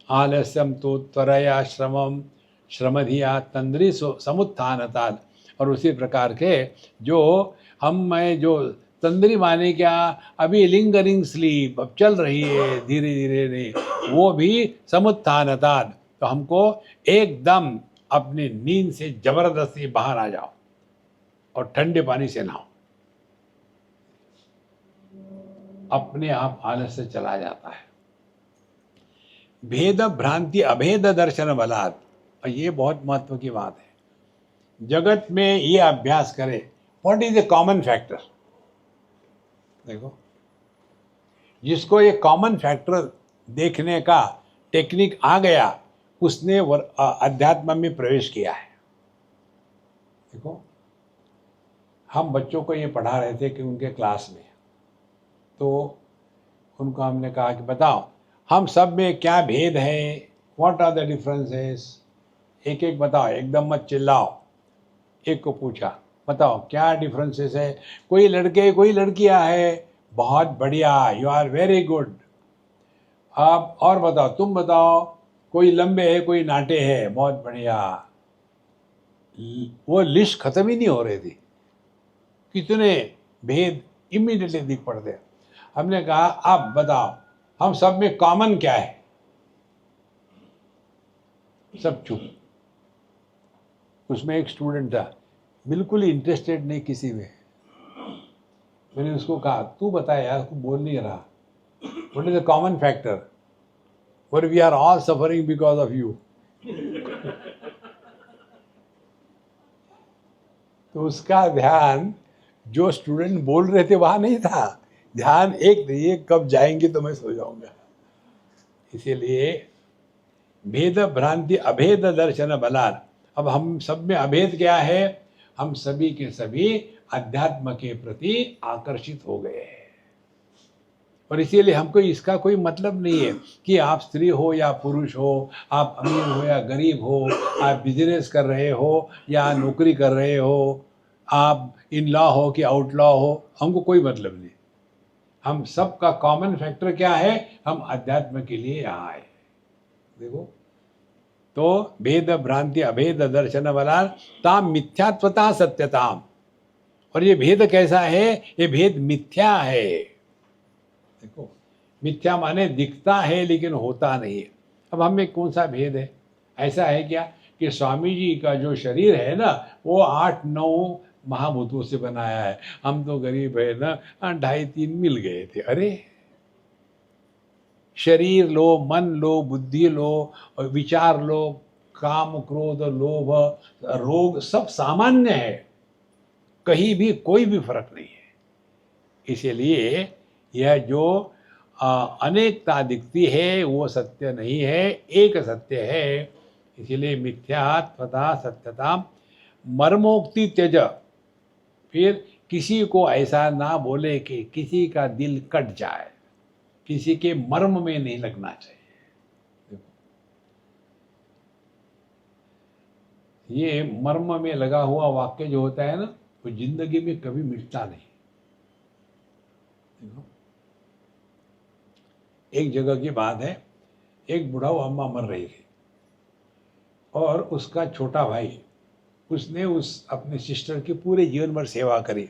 आलस्यम तो त्वरया श्रमम श्रमधिया तंद्री समुत्थानताल। और उसी प्रकार के जो मैं जो तंद्री माने क्या, अभी लिंगरिंग स्लीप अब चल रही है धीरे धीरे नहीं, वो भी समुत्थानताल। तो हमको एकदम अपनी नींद से जबरदस्ती बाहर आ जाओ और ठंडे पानी से नहाओ, अपने आप आलस्य चला जाता है। भेद भ्रांति अभेद दर्शन बलात्। और ये बहुत महत्व की बात है, जगत में ये अभ्यास करें, what is a common factor. देखो, जिसको ये कॉमन फैक्टर देखने का टेक्निक आ गया, उसने अध्यात्म में प्रवेश किया है। देखो, हम बच्चों को ये पढ़ा रहे थे कि उनके क्लास में, तो उनको हमने कहा कि बताओ हम सब में क्या भेद है, व्हाट आर द डिफरेंसेस, एक एक बताओ, एकदम मत चिल्लाओ। एक को पूछा, बताओ क्या डिफरेंसेस है। कोई लड़के कोई लड़कियां है, बहुत बढ़िया, यू आर वेरी गुड। आप और बताओ, तुम बताओ, कोई लंबे है कोई नाटे है, बहुत बढ़िया। वो लिस्ट खत्म ही नहीं हो रही थी, कितने भेद इमीडिएटली दिख पड़ते। हमने कहा अब बताओ हम सब में कॉमन क्या है। सब चुप। उसमें एक स्टूडेंट था, बिल्कुल ही इंटरेस्टेड नहीं किसी में। मैंने उसको कहा तू बता यार, तू बोल नहीं रहा, what is the common factor, for we are all suffering because of you. तो उसका ध्यान जो स्टूडेंट बोल रहे थे वहां नहीं था, ध्यान एक ये कब जाएंगे तो मैं सो जाऊंगा। इसीलिए भेद भ्रांति अभेद दर्शन बलान। अब हम सब में अभेद क्या है, हम सभी के सभी अध्यात्म के प्रति आकर्षित हो गए हैं। और इसीलिए हमको इसका कोई मतलब नहीं है कि आप स्त्री हो या पुरुष हो, आप अमीर हो या गरीब हो, आप बिजनेस कर रहे हो या नौकरी कर रहे हो, आप इन लॉ हो कि आउट लॉ हो, हमको कोई मतलब नहीं। हम सब का कॉमन फैक्टर क्या है, हम अध्यात्म के लिए यहाँ आए। देखो, तो भेद भ्रांति अभेद दर्शन बलान ताम मिथ्यात्वता सत्यताम। और ये भेद कैसा है, ये भेद मिथ्या है। देखो, मिथ्या माने दिखता है लेकिन होता नहीं है। अब हम में कौन सा भेद है, ऐसा है क्या कि स्वामी जी का जो शरीर है ना, वो 8-9 महाभूतों से बनाया है, हम तो गरीब है ना, 2.5-3 मिल गए थे। अरे, शरीर लो, मन लो, बुद्धि लो, विचार लो, काम क्रोध लोभ रोग सब सामान्य है, कहीं भी कोई भी फर्क नहीं है। इसीलिए यह जो अनेकता दिखती है वो सत्य नहीं है, एक सत्य है। इसीलिए मिथ्यात्वता सत्यता मर्मोक्ति त्यज। फिर किसी को ऐसा ना बोले कि किसी का दिल कट जाए, किसी के मर्म में नहीं लगना चाहिए। ये मर्म में लगा हुआ वाक्य जो होता है ना, वो जिंदगी में कभी मिटता नहीं। एक जगह की बात है, एक बुढ़ाऊ अम्मा मर रही थी और उसका छोटा भाई, उसने उस अपने सिस्टर की पूरे जीवन भर सेवा करी,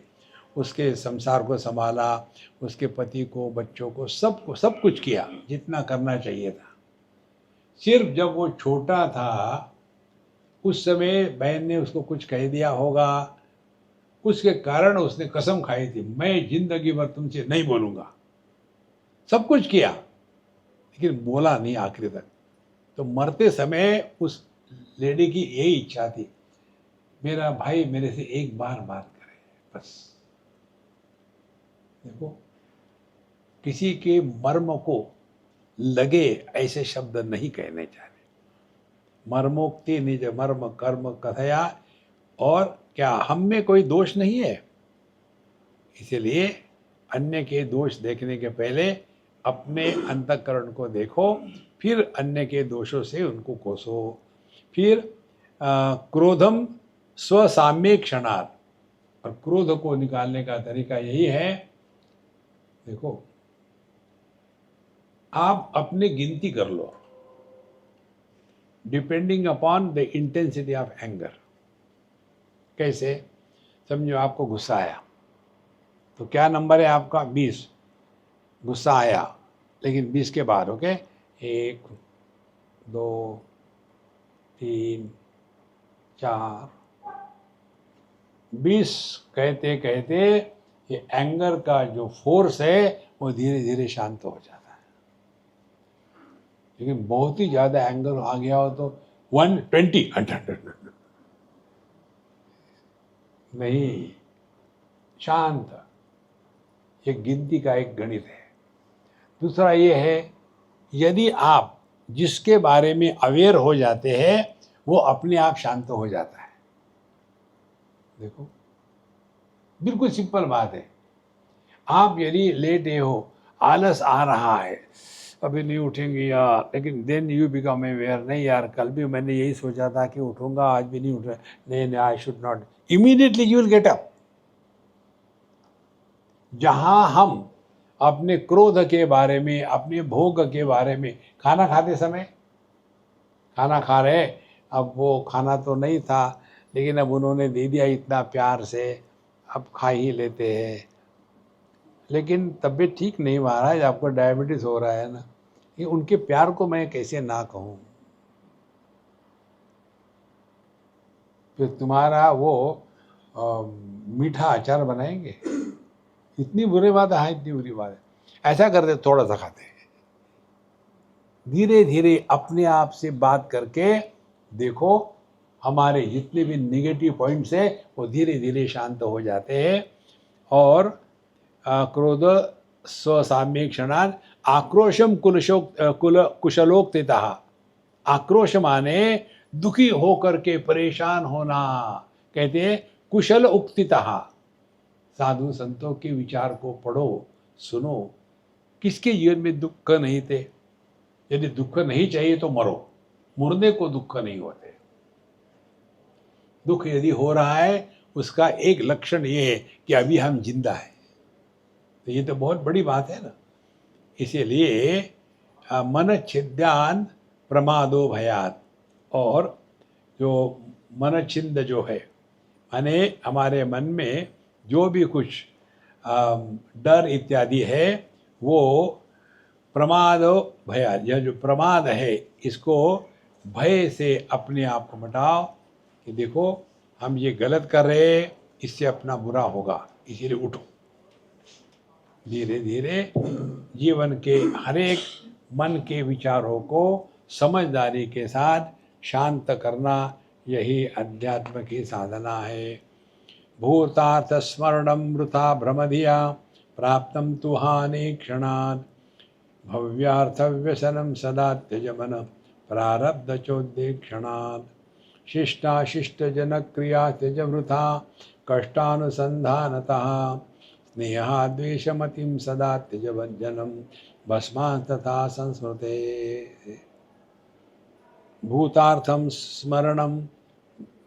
उसके संसार को संभाला, उसके पति को, बच्चों को, सब कुछ किया जितना करना चाहिए था। सिर्फ जब वो छोटा था उस समय बहन ने उसको कुछ कह दिया होगा, उसके कारण उसने कसम खाई थी मैं जिंदगी भर तुमसे नहीं बोलूंगा। सब कुछ किया लेकिन बोला नहीं आखिरी तक। तो मरते समय उस लेडी की यही इच्छा थी, मेरा भाई मेरे से एक बार बात करे बस। देखो, किसी के मर्म को लगे ऐसे शब्द नहीं कहने चाहिए। मर्मोक्ति निज मर्म कर्म कथया, और क्या हम में कोई दोष नहीं है? इसलिए अन्य के दोष देखने के पहले अपने अंतःकरण को देखो, फिर अन्य के दोषों से उनको कोसो। फिर क्रोधम स्वसाम्य क्षणात्, और क्रोध को निकालने का तरीका यही है, देखो आप अपने गिनती कर लो, depending upon the intensity of anger. कैसे? समझो आपको गुस्सा आया, तो क्या नंबर है आपका? 20। गुस्सा आया, लेकिन 20 के बाद, ओके, 1 2 3 4 20 कहते कहते ये एंगर का जो फोर्स है वो धीरे धीरे शांत हो जाता है। लेकिन बहुत ही ज्यादा एंगर आ गया हो तो 120 नहीं, शांत। ये गिनती का एक गणित है। दूसरा ये है, यदि आप जिसके बारे में अवेयर हो जाते हैं वो अपने आप शांत हो जाता है। देखो, बिल्कुल सिंपल बात है। आप यदि लेटे हो, आलस आ रहा है, अभी नहीं उठेंगे यार, लेकिन देन यू बिकम अवेयर, नहीं यार कल भी मैंने यही सोचा था कि उठूंगा, आज भी नहीं उठ रहा, नहीं I should not, immediately you will get up. जहां हम अपने क्रोध के बारे में, अपने भोग के बारे में, खाना खाते समय, खाना खा रहे, अब वो खाना तो नहीं था लेकिन अब उन्होंने दे दिया इतना प्यार से, अब खा ही लेते हैं। लेकिन तबीयत ठीक नहीं महाराज, आपको डायबिटीज हो रहा है ना, ये उनके प्यार को मैं कैसे ना कहूँ। फिर तुम्हारा वो मीठा अचार बनाएंगे, इतनी बुरी बात है, हाँ इतनी बुरी बात है, ऐसा करते थोड़ा सा खाते हैं। धीरे धीरे अपने आप से बात करके देखो, हमारे जितने भी नेगेटिव पॉइंट्स है वो धीरे धीरे शांत हो जाते हैं। और क्रोध स्वसाम्य क्षणान आक्रोशम कुशलोक्तितः, आक्रोश माने दुखी होकर के परेशान होना, कहते हैं कुशल उक्तितः। साधु संतों के विचार को पढ़ो, सुनो, किसके जीवन में दुख नहीं थे? यदि दुख नहीं चाहिए तो मरो, मुर्दे को दुख नहीं होते। दुख यदि हो रहा है उसका एक लक्षण ये है कि अभी हम जिंदा हैं, तो ये तो बहुत बड़ी बात है ना। इसीलिए मन छिद्यान प्रमादो भयात, और जो मन छिंद जो है, माने हमारे मन में जो भी कुछ डर इत्यादि है वो प्रमाद भयात, यह जो प्रमाद है इसको भय से अपने आप को मिटाओ कि देखो हम ये गलत कर रहे हैं, इससे अपना बुरा होगा, इसीलिए उठो। धीरे धीरे जीवन के हर एक मन के विचारों को समझदारी के साथ शांत करना, यही अध्यात्म की साधना है। भूतार्थ स्मरणं वृथा भ्रमधिया प्राप्तं तु हानि क्षणात्, भव्यार्थ व्यसनं सदा त्यजमन प्रारब्ध चोद्दीक्षणात्, शिष्टाशिष्ट जनक क्रिया त्यज वृथा कष्टानुसंधानतः, स्नेहा द्वेषमतिं सदा त्यज भज्जनं भस्मात् तथा संस्मृते। भूतार्थं स्मरणं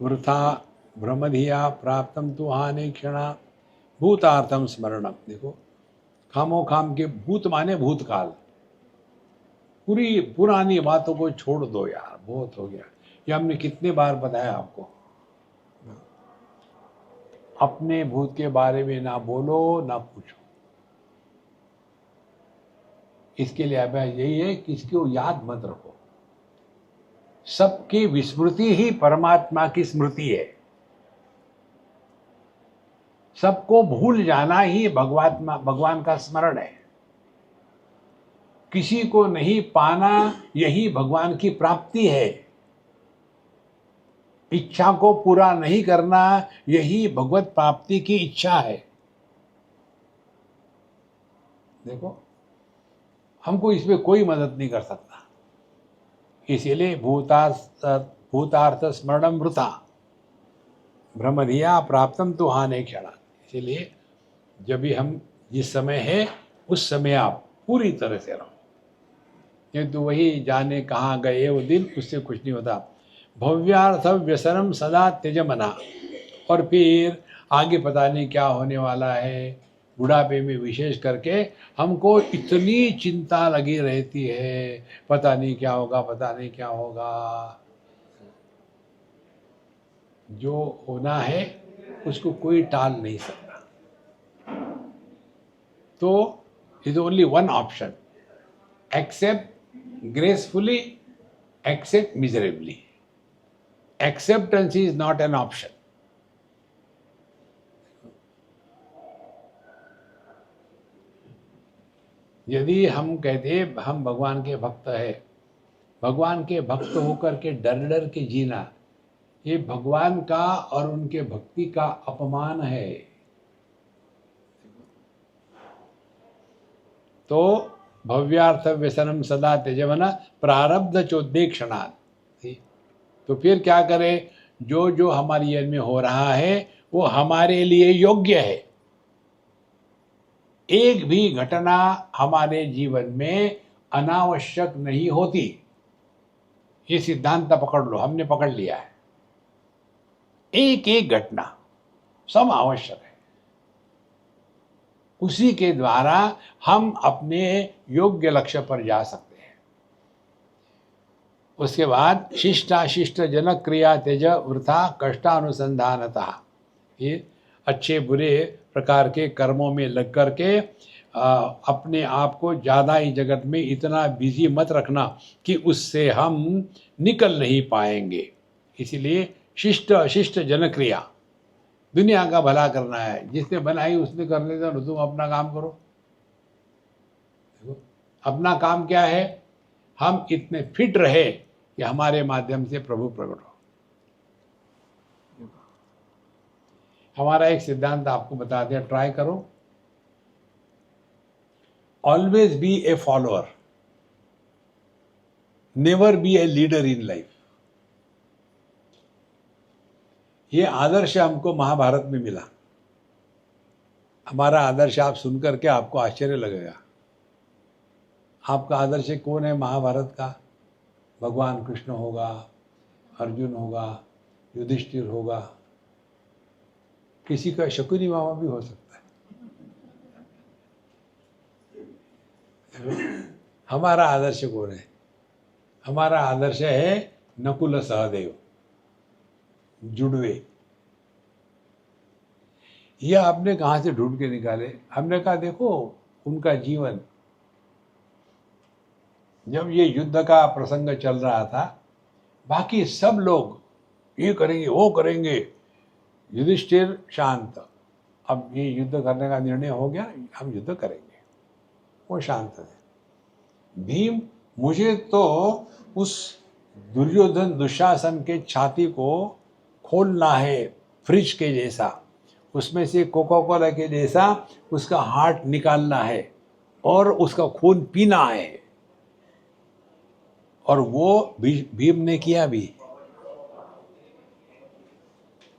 वृथा भ्रमधिया प्राप्तं तु हानि क्षणा। भूतार्थम स्मरणम, देखो खामो खाम के भूत माने भूतकाल, पूरी पुरानी बातों को छोड़ दो यार, बहुत हो गया। ये हमने कितने बार बताया आपको, अपने भूत के बारे में ना बोलो ना पूछो। इसके लिए अभ्यास यही है कि इसको याद मत रखो। सबकी विस्मृति ही परमात्मा की स्मृति है। सबको भूल जाना ही भगवान का स्मरण है। किसी को नहीं पाना यही भगवान की प्राप्ति है। इच्छा को पूरा नहीं करना यही भगवत प्राप्ति की इच्छा है। देखो, हमको इसमें कोई मदद नहीं कर सकता। इसीलिए भूतार्थ स्मरणम वृथा भ्रमधिया प्राप्तम तो हानि क्षण। इसीलिए जब भी हम जिस समय है उस समय आप पूरी तरह से रहो, नहीं तो वही जाने कहाँ गए वो दिन, उससे कुछ नहीं होता। भव्यार्थ व्यसनम सदा त्यजमना, और फिर आगे पता नहीं क्या होने वाला है। बुढ़ापे में विशेष करके हमको इतनी चिंता लगी रहती है, पता नहीं क्या होगा, पता नहीं क्या होगा। जो होना है उसको कोई टाल नहीं सकता। तो is only one option, accept gracefully, accept miserably. Acceptance is not an option. यदि हम कहते हम भगवान के भक्त है, भगवान के भक्त होकर के डर डर के जीना, ये भगवान का और उनके भक्ति का अपमान है। तो भव्यार्थ व्यसनम सदा त्यजमना प्रारब्ध चोद्देक्षणात्। तो फिर क्या करें, जो जो हमारे जीवन में हो रहा है वो हमारे लिए योग्य है। एक भी घटना हमारे जीवन में अनावश्यक नहीं होती। ये सिद्धांत पकड़ लो, हमने पकड़ लिया है। एक एक घटना सब आवश्यक है, उसी के द्वारा हम अपने योग्य लक्ष्य पर जा सकते हैं। उसके बाद शिष्टाशिष्ट जनक क्रिया तेज वृथा कष्टानुसंधानता, ये अच्छे बुरे प्रकार के कर्मों में लग करके अपने आप को ज़्यादा ही जगत में इतना बिजी मत रखना कि उससे हम निकल नहीं पाएंगे। इसीलिए शिष्ट अशिष्ट जनक्रिया, दुनिया का भला करना है, जिसने बनाई उसने करने दो, तुम अपना काम करो। देखो अपना काम क्या है, हम इतने फिट रहे कि हमारे माध्यम से प्रभु प्रकट हो। हमारा एक सिद्धांत आपको बता दिया, ट्राई करो। Always be A follower, never be a leader in life. ये आदर्श हमको महाभारत में मिला। हमारा आदर्श आप सुनकर के आपको आश्चर्य लगेगा। आपका आदर्श कौन है महाभारत का? भगवान कृष्ण होगा, अर्जुन होगा, युधिष्ठिर होगा, किसी का शकुनी मामा भी हो सकता है। हमारा आदर्श कौन है? हमारा आदर्श है नकुल सहदेव, जुड़वे। यह आपने कहाँ से ढूंढ के निकाले? हमने कहा देखो उनका जीवन, जब ये युद्ध का प्रसंग चल रहा था, बाकी सब लोग ये करेंगे वो करेंगे, युधिष्ठिर शांत। अब ये युद्ध करने का निर्णय हो गया, हम युद्ध करेंगे, वो शांत थे। भीम, मुझे तो उस दुर्योधन दुशासन के छाती को खोलना है, फ्रिज के जैसा, उसमें से कोका कोला के जैसा उसका हार्ट निकालना है और उसका खून पीना है। और वो भीम ने किया भी।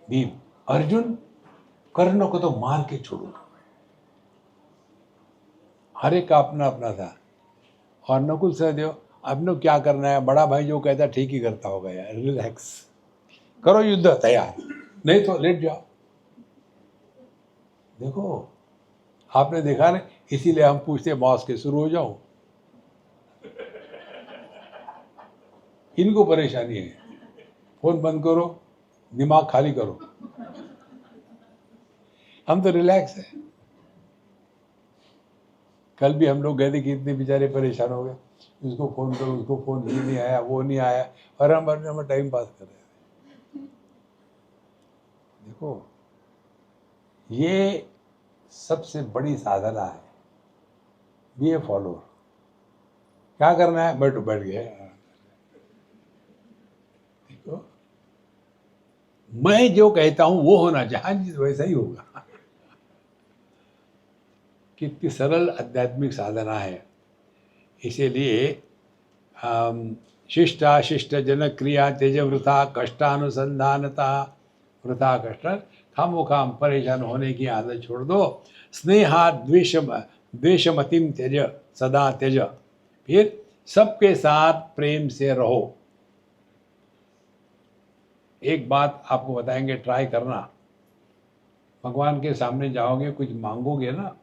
भीम, अर्जुन, कर्ण को तो मार के छोड़ूंगा। हर एक का अपना अपना था। और नकुल सहदेव, अब नो क्या करना है, बड़ा भाई जो कहता ठीक ही करता होगा यार, रिलैक्स करो, युद्ध तैयार, नहीं तो लेट जाओ। देखो आपने देखा ना, इसीलिए हम पूछते बॉस के शुरू हो जाओ, इनको परेशानी है। फोन बंद करो, दिमाग खाली करो। हम तो रिलैक्स है। कल भी हम लोग गए थे कि इतने बेचारे परेशान हो गए, उसको फोन करो, उसको फोन ये नहीं आया, वो नहीं आया, और हम टाइम पास कर रहे थे। देखो ये सबसे बड़ी साधना है, बी ए फॉलोअर। क्या करना है, बैठ गए। देखो मैं जो कहता हूं वो होना चाहिए, वैसा ही होगा। कितनी सरल आध्यात्मिक साधना है। इसीलिए शिष्टा शिष्ट जन क्रिया त्यज वृथा कष्टानुसंधानता। वृथा कष्ट, खामोखाम परेशान होने की आदत छोड़ दो। स्नेहा द्वेषमतिम त्यज सदा त्यज। फिर सबके साथ प्रेम से रहो। एक बात आपको बताएंगे, ट्राई करना। भगवान के सामने जाओगे, कुछ मांगोगे ना,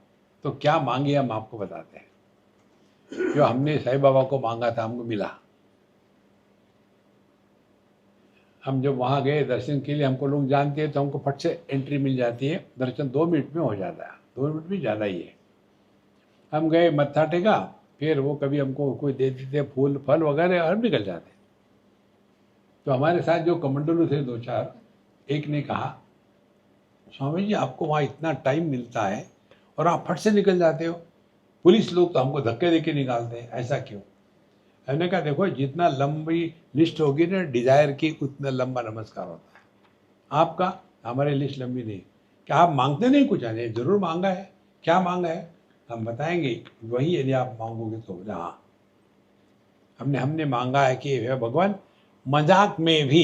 तो क्या मांगे हम आपको बताते हैं। जो हमने साईं बाबा को मांगा था, हमको मिला। हम जब वहाँ गए दर्शन के लिए, हमको लोग जानते हैं तो हमको फट से एंट्री मिल जाती है, दर्शन 2 मिनट में हो जाता है, 2 मिनट भी ज़्यादा ही है। हम गए, मत्था टेका, फिर वो कभी हमको कोई दे देते फूल फल वगैरह, और निकल जाते। तो हमारे साथ जो कमंडलू थे 2-4, एक ने कहा, स्वामी जी आपको वहाँ इतना टाइम मिलता है और आप फट से निकल जाते हो, पुलिस लोग तो हमको धक्के दे के निकालते हैं, ऐसा क्यों। हमने कहा देखो, जितना लंबी लिस्ट होगी ना डिजायर की, उतना लंबा नमस्कार होता है। आपका, हमारी लिस्ट लंबी नहीं। क्या आप मांगते नहीं कुछ? अरे जरूर मांगा है। क्या मांगा है हम बताएंगे, वही यदि आप मांगोगे तो बोले हाँ, हमने मांगा है कि हे भगवान, मजाक में भी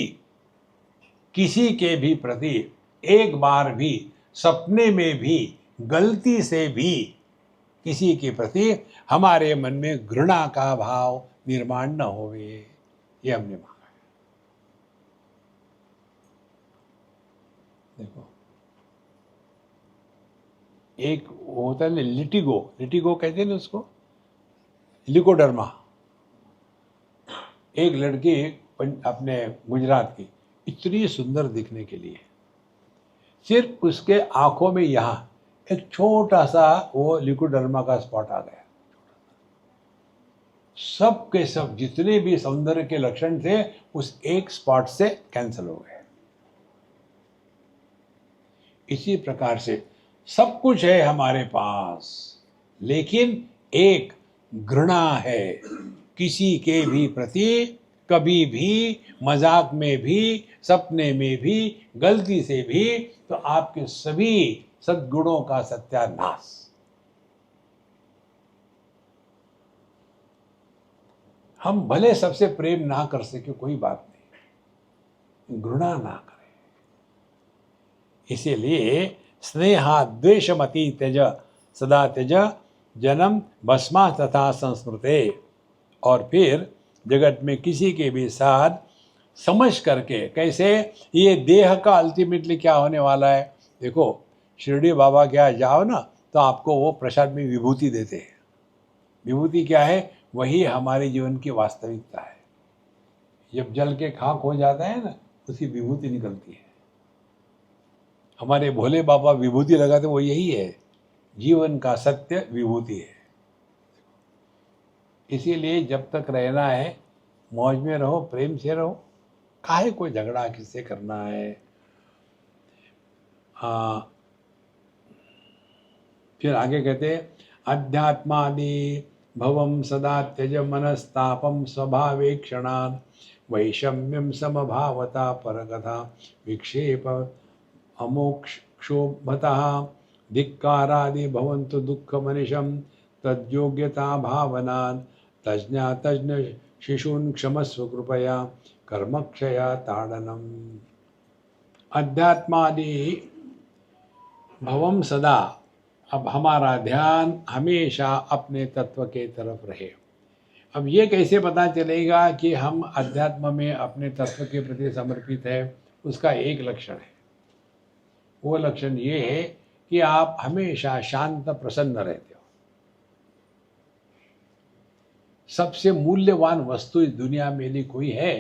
किसी के भी प्रति एक बार भी, सपने में भी, गलती से भी किसी के प्रति हमारे मन में घृणा का भाव निर्माण न होवे। ये हमने मांगा है। देखो, एक होता है लिटिगो कहते हैं ना उसको, लिकोडर्मा। एक लड़की अपने गुजरात की, इतनी सुंदर दिखने के लिए सिर्फ उसके आंखों में यहाँ एक छोटा सा वो लिकोडर्मा का स्पॉट आ गया। सब के सब जितने भी सौंदर्य के लक्षण थे उस एक स्पॉट से कैंसिल हो गए। इसी प्रकार से सब कुछ है हमारे पास, लेकिन एक घृणा है किसी के भी प्रति। कभी भी मजाक में भी, सपने में भी, गलती से भी, तो आपके सभी सद्गुणों का सत्यानाश। हम भले सबसे प्रेम ना कर सके, कोई बात नहीं, घृणा ना करें। इसीलिए स्नेहा द्वेषमति त्यज सदा त्यज जन्म भस्मा तथा संस्मृते। और फिर जगत में किसी के भी साथ समझ करके, कैसे, ये देह का अल्टीमेटली क्या होने वाला है। देखो, शिरडी बाबा के यहाँ जाओ ना, तो आपको वो प्रसाद में विभूति देते हैं। विभूति क्या है? वही हमारे जीवन की वास्तविकता है। जब जल के खाक हो जाता है ना, उसकी विभूति निकलती है। हमारे भोले बाबा विभूति लगाते, वो यही है, जीवन का सत्य विभूति है। इसीलिए जब तक रहना है, मौज में रहो, प्रेम से रहो। काहे कोई झगड़ा किससे करना है। फिर आगे कहते, अध्यात्मादि भवम सदा त्यज मनस्तापम स्वभावे क्षणात् वैषम्यम समभावता परगता विक्षेप अमोक्षोभतः धिक्कारादि भवन्तु दुःख मनिशम तद्योग्यता भावनात् तज्ञा तज्ञ शिशून् क्षमस्व कृपया कर्मक्षया ताड़नम। अध्यात्मादि भवम सदा, अब हमारा ध्यान हमेशा अपने तत्व के तरफ रहे। अब ये कैसे पता चलेगा कि हम अध्यात्म में अपने तत्व के प्रति समर्पित है? उसका एक लक्षण है। वो लक्षण ये है कि आप हमेशा शांत प्रसन्न रहते हो। सबसे मूल्यवान वस्तु इस दुनिया में यदि कोई है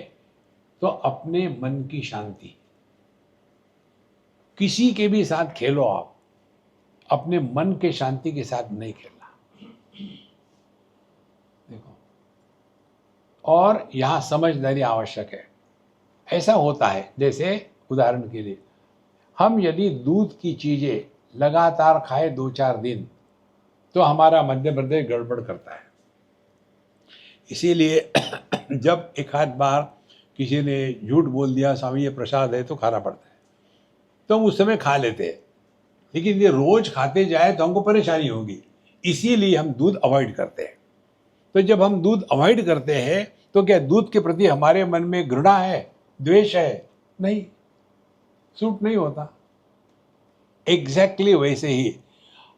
तो अपने मन की शांति। किसी के भी साथ खेलो आप, अपने मन के शांति के साथ नहीं खेलना। देखो, और यहां समझदारी आवश्यक है। ऐसा होता है, जैसे उदाहरण के लिए, हम यदि दूध की चीजें लगातार खाए 2-4 दिन, तो हमारा मध्य प्रदेश गड़बड़ करता है। इसीलिए जब एक आध बार किसी ने झूठ बोल दिया, स्वामी ये प्रसाद है, तो खाना पड़ता है, तो हम उस समय खा लेते हैं। लेकिन ये रोज खाते जाए तो हमको परेशानी होगी, इसीलिए हम दूध अवॉइड करते हैं। तो जब हम दूध अवॉइड करते हैं तो क्या दूध के प्रति हमारे मन में घृणा है, द्वेष है? नहीं, सूट नहीं होता। एग्जैक्टली वैसे ही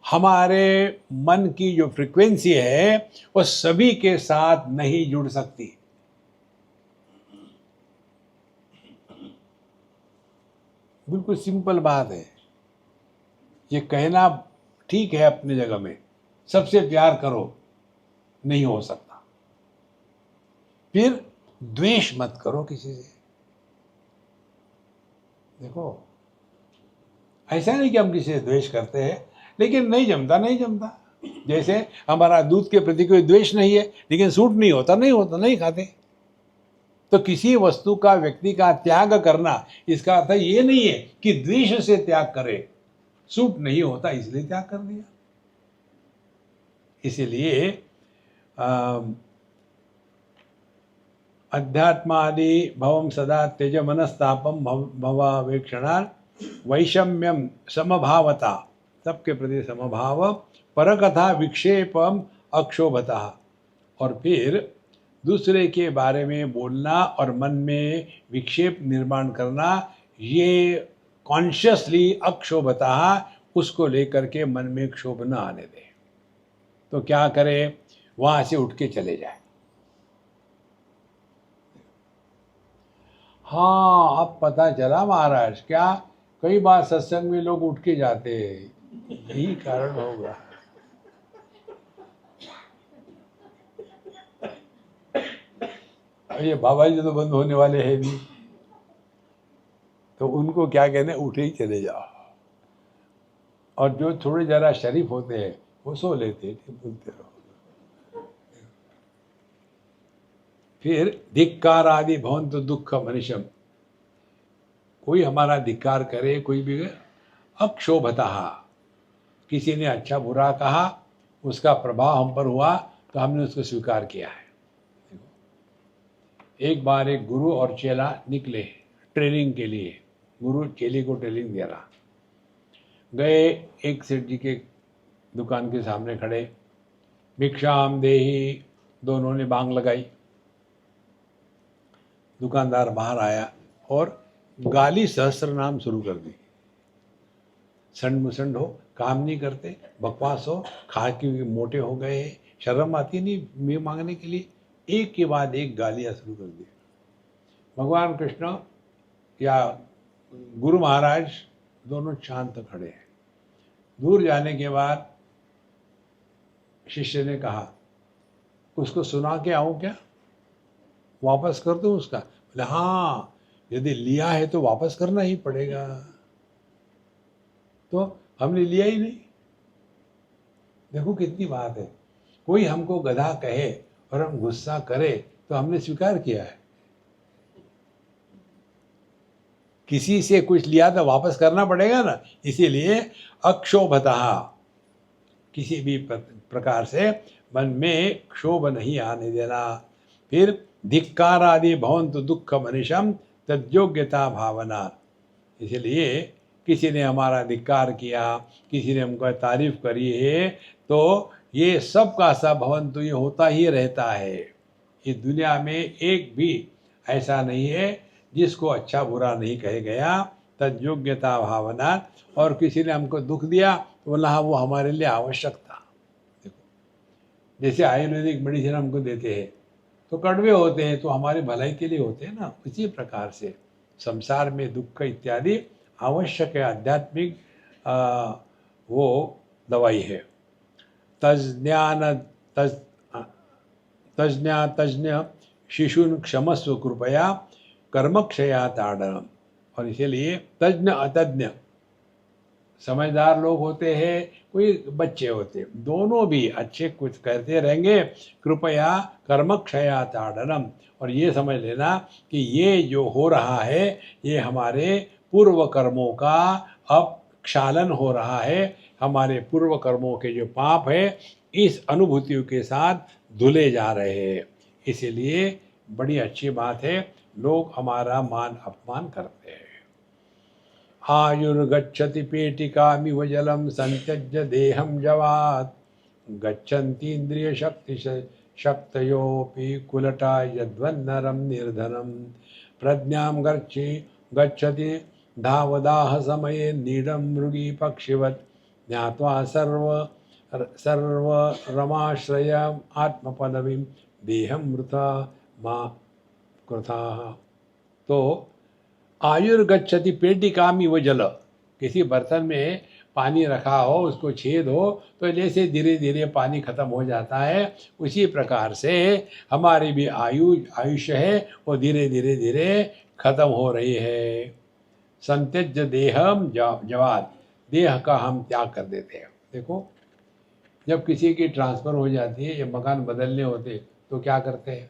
हमारे मन की जो फ्रीक्वेंसी है वो सभी के साथ नहीं जुड़ सकती। बिल्कुल सिंपल बात है। ये कहना ठीक है अपनी जगह में, सबसे प्यार करो, नहीं हो सकता। फिर द्वेष मत करो किसी से। देखो, ऐसा नहीं कि हम किसी से द्वेष करते हैं, लेकिन नहीं जमता, नहीं जमता। जैसे हमारा दूध के प्रति कोई द्वेष नहीं है, लेकिन सूट नहीं होता, नहीं होता, नहीं खाते। तो किसी वस्तु का, व्यक्ति का त्याग करना, इसका अर्थ ये नहीं है कि द्वेष से त्याग करे, सूट नहीं होता इसलिए त्याग कर दिया। इसीलिए अध्यात्मादि भवम सदा तेज मनस्तापम भवावेक्षणात् वैषम्यम समभावता, सबके प्रति समभाव, परकथा विक्षेपम अक्षोभता। और फिर दूसरे के बारे में बोलना और मन में विक्षेप निर्माण करना, ये कॉन्शियसली अक्षोभता, उसको लेकर के मन में क्षोभ न आने दे। तो क्या करे, वहां से उठ के चले जाए। हाँ, अब पता चला महाराज, क्या कई बार सत्संग में लोग उठ के जाते हैं, यही कारण होगा। ये बाबा जी तो बंद होने वाले हैं नहीं, तो उनको क्या कहने, उठे ही चले जाओ। और जो थोड़े जरा शरीफ होते हैं वो सो लेते हैं, बोलते रहो। फिर धिक्कार आदि भवन्तु दुख मनिशम, कोई हमारा धिक्कार करे, कोई भी अक्षोभता, किसी ने अच्छा बुरा कहा, उसका प्रभाव हम पर हुआ तो हमने उसको स्वीकार किया है। एक बार एक गुरु और चेला निकले ट्रेनिंग के लिए, गुरु चेले को ट्रेनिंग दे रहा। गए, एक सेठ जी के दुकान के सामने खड़े, भिक्षाम देही, दोनों ने बांग लगाई। दुकानदार बाहर आया और गाली सहस्त्र नाम शुरू कर दी। संड मुसंड हो, काम नहीं करते, बकवास हो, खा के मोटे हो गए, शर्म आती नहीं मैं मांगने के लिए, एक के बाद एक गालियां शुरू कर दी। भगवान कृष्ण या गुरु महाराज दोनों शांत खड़े हैं। दूर जाने के बाद शिष्य ने कहा, उसको सुना के आऊं क्या, वापस कर दूं उसका? बोले हाँ, यदि लिया है तो वापस करना ही पड़ेगा। तो हमने लिया ही नहीं। देखो कितनी बात है, कोई हमको गधा कहे और हम गुस्सा करें तो हमने स्वीकार किया है। किसी से कुछ लिया तो वापस करना पड़ेगा ना, इसीलिए अक्षोभता, किसी भी प्रकार से मन में क्षोभ नहीं आने देना। फिर धिक्कार आदि भवन्तु दुख मनिशम तद्योग्यता भावना, इसलिए किसी ने हमारा धिक्कार किया, किसी ने हमको तारीफ करी है, तो ये सब का सब भवन्तु, ये होता ही रहता है। ये दुनिया में एक भी ऐसा नहीं है जिसको अच्छा बुरा नहीं कहे गया। तद्योग्यता भावना, और किसी ने हमको दुख दिया तो बोला हाँ वो हमारे लिए आवश्यक था। देखो, जैसे आयुर्वेदिक मेडिसिन हमको देते हैं तो कड़वे होते हैं, तो हमारी भलाई के लिए होते हैं ना, उसी प्रकार से संसार में दुख इत्यादि आवश्यक है, आध्यात्मिक वो दवाई है। तज्ञ शिशुन क्षमस्व कृपया कर्मक्षया ताड़नम। और इसीलिए तज्ञ अतज्ञ, समझदार लोग होते हैं, कोई बच्चे होते, दोनों भी अच्छे कुछ कहते रहेंगे, कृपया कर्मक्षया ताड़नम। और ये समझ लेना कि ये जो हो रहा है ये हमारे पूर्व कर्मों का अब क्षालन हो रहा है, हमारे पूर्व कर्मों के जो पाप है इस अनुभूतियों के साथ धुले जा रहे हैं। इसीलिए बड़ी अच्छी बात है, लोग हमारा मान अपमान करते हैं। आयुर्गच्छति पेटिकामिव जलम संत्यज्य देहम जवात्, गच्छन्ति इंद्रिय शक्ति शक्तयोऽपि कुलटा यद्वन्नरं निर्धनं प्रज्ञां गच्छति धावदाह समये नीडं मृगी पक्षिवत् ज्ञात्वा सर्वरमाश्रयम् आत्मपदवीं देहं वृथा मा कृताः। तो आयुर्गच्छति पेटिकाम इव जल, किसी बर्तन में पानी रखा हो, उसको छेद हो तो जैसे धीरे धीरे पानी खत्म हो जाता है, उसी प्रकार से हमारी भी आयुष्य है वो धीरे धीरे धीरे खत्म हो रही है। संत्यज्य देहम जवाद, देह का हम त्याग कर देते हैं। देखो, जब किसी की ट्रांसफ़र हो जाती है या मकान बदलने होते तो क्या करते हैं?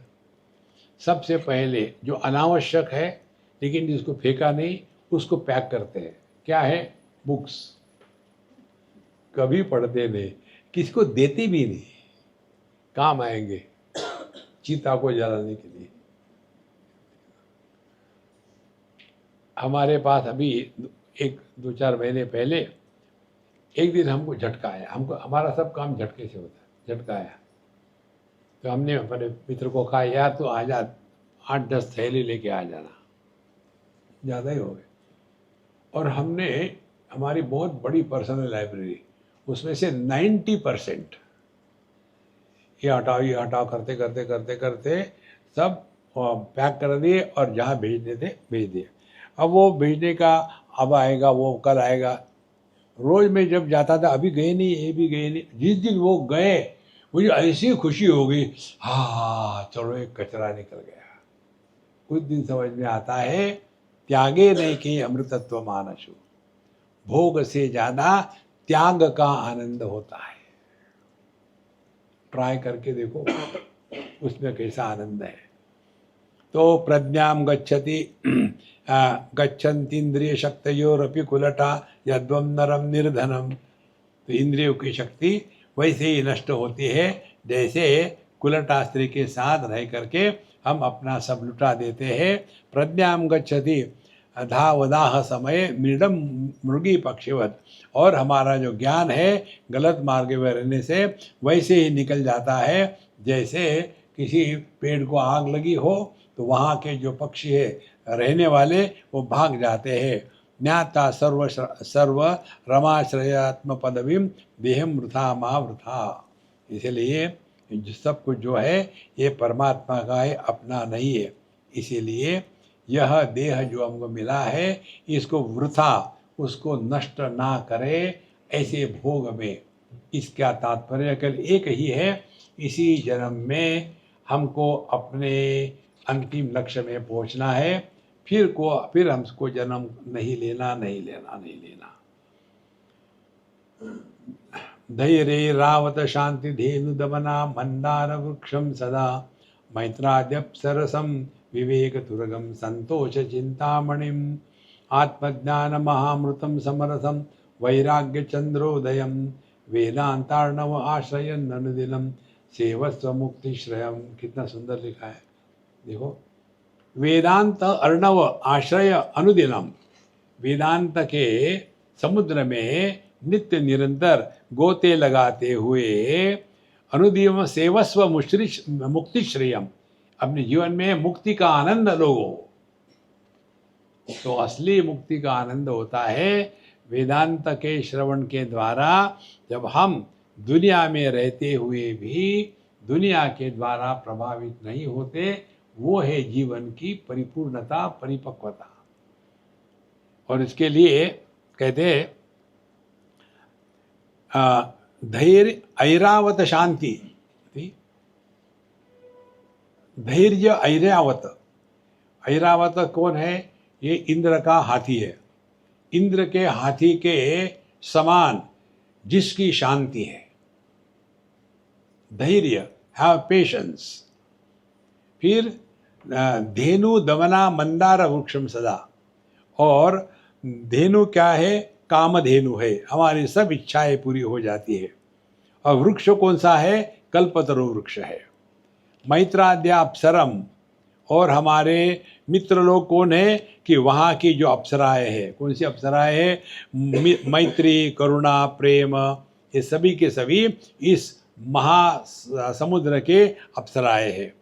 सबसे पहले जो अनावश्यक है लेकिन जिसको फेंका नहीं उसको पैक करते हैं। क्या है? बुक्स। कभी पढ़ते नहीं, किसी को देते भी नहीं, काम आएंगे चीता को जलाने के लिए। हमारे पास अभी 1-2-4 महीने पहले एक दिन हमको झटका आया। हमारा सब काम झटके से होता है। झटका आया तो हमने अपने मित्र को कहा, यार तो आ जा, 8-10 थैली लेके आ जाना। ज़्यादा ही हो गए। और हमने हमारी बहुत बड़ी पर्सनल लाइब्रेरी, उसमें से 90% ये हटाओ करते करते करते करते सब पैक कर दिए और जहाँ भेजने थे भेज दिए। अब वो भेजने का अब आएगा, वो कल आएगा। रोज़ मैं जब जाता था, अभी गए नहीं, ये भी गए नहीं। जिस दिन वो गए मुझे ऐसी खुशी हो गई, हाँ चलो एक कचरा निकल गया। कुछ दिन समझ में आता है, त्यागे नहीं कि अमृतत्व मानसु, भोग से ज़्यादा त्याग का आनंद होता है। ट्राई करके देखो उसमें कैसा आनंद है। तो प्रज्ञाम गच्छन्तीन्द्रिय शक्तयोरपि कुलटा यद्वं नरम निर्धनम। तो इंद्रियों की शक्ति वैसे ही नष्ट होती है जैसे कुलटा स्त्री के साथ रह करके हम अपना सब लुटा देते हैं। प्रज्ञाम गच्छति धावदाह समय मृडम मृगी पक्षिवत, और हमारा जो ज्ञान है गलत मार्ग में रहने से वैसे ही निकल जाता है जैसे किसी पेड़ को आग लगी हो तो वहाँ के जो पक्षी है रहने वाले वो भाग जाते हैं। ज्ञाता सर्व रमाश्रयात्म पदवीम देहम वृथा मा वृथा। इसलिए सब कुछ जो है ये परमात्मा का है, अपना नहीं है। इसीलिए यह देह जो हमको मिला है इसको वृथा, उसको नष्ट ना करे ऐसे भोग में। इसका तात्पर्य केवल एक ही है, इसी जन्म में हमको अपने अंतिम लक्ष्य में पहुंचना है। फिर हमको जन्म नहीं लेना। धैर्य रावत शांति धेनु दमना मंदार वृक्षम सदा मैत्राद्यप्सरसम विवेक तुरगम संतोष चिंतामणिम आत्मज्ञान महामृतम समरसम वैराग्य चंद्रोदयम वेदांतार्णव आश्रयन अनुदिनम सेवस्व मुक्ति श्रयम। कितना सुंदर लिखा है देखो। वेदांत अर्णव आश्रय अनुदिनम, वेदांत के समुद्र में नित्य निरंतर गोते लगाते हुए अनुदिनम सेवस्व मुक्ति श्रेयम, अपने जीवन में मुक्ति का आनंद लो। तो असली मुक्ति का आनंद होता है वेदांत के श्रवण के द्वारा। जब हम दुनिया में रहते हुए भी दुनिया के द्वारा प्रभावित नहीं होते, वो है जीवन की परिपूर्णता, परिपक्वता। और इसके लिए कहते धैर्य ऐरावत शांति। धैर्य ऐरावत, ऐरावत कौन है? ये इंद्र का हाथी है। इंद्र के हाथी के समान जिसकी शांति है, धैर्य, हैव पेशेंस। फिर धेनु दमना मंदार वृक्षम सदा, और धेनु क्या है? कामधेनु है, हमारी सब इच्छाएं पूरी हो जाती है। और वृक्ष कौन सा है? कल्पतरु वृक्ष है। मैत्राद्या अप्सरम, और हमारे मित्र लोग कौन है? कि वहाँ की जो अप्सराएं हैं। कौन सी अप्सराएं हैं? मैत्री, करुणा, प्रेम, ये सभी के सभी इस महासमुद्र के अप्सराएं हैं।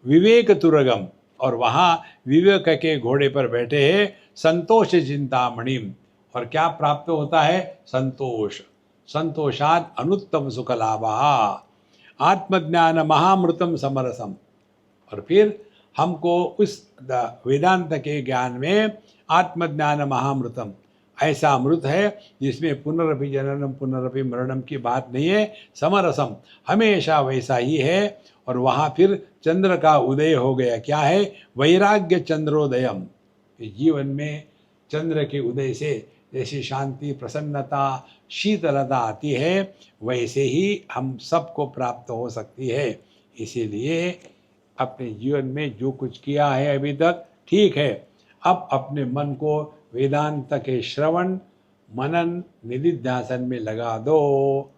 विवेक तुरगम, और वहाँ विवेक के घोड़े पर बैठे हैं संतोष चिंतामणिम। और क्या प्राप्त होता है? संतोष। संतोषात अनुत्तम सुख लाभा आत्मज्ञान महामृतम समरसम। और फिर हमको उस वेदांत के ज्ञान में आत्मज्ञान महामृतम, ऐसा अमृत है जिसमें पुनरपि जननम पुनरपि मरणम की बात नहीं है। समरसम, हमेशा वैसा ही है। और वहाँ फिर चंद्र का उदय हो गया। क्या है? वैराग्य चंद्रोदयम। जीवन में चंद्र के उदय से जैसी शांति, प्रसन्नता, शीतलता आती है, वैसे ही हम सबको प्राप्त हो सकती है। इसीलिए अपने जीवन में जो कुछ किया है अभी तक ठीक है, अब अपने मन को वेदांत के श्रवण मनन निधिध्यासन में लगा दो।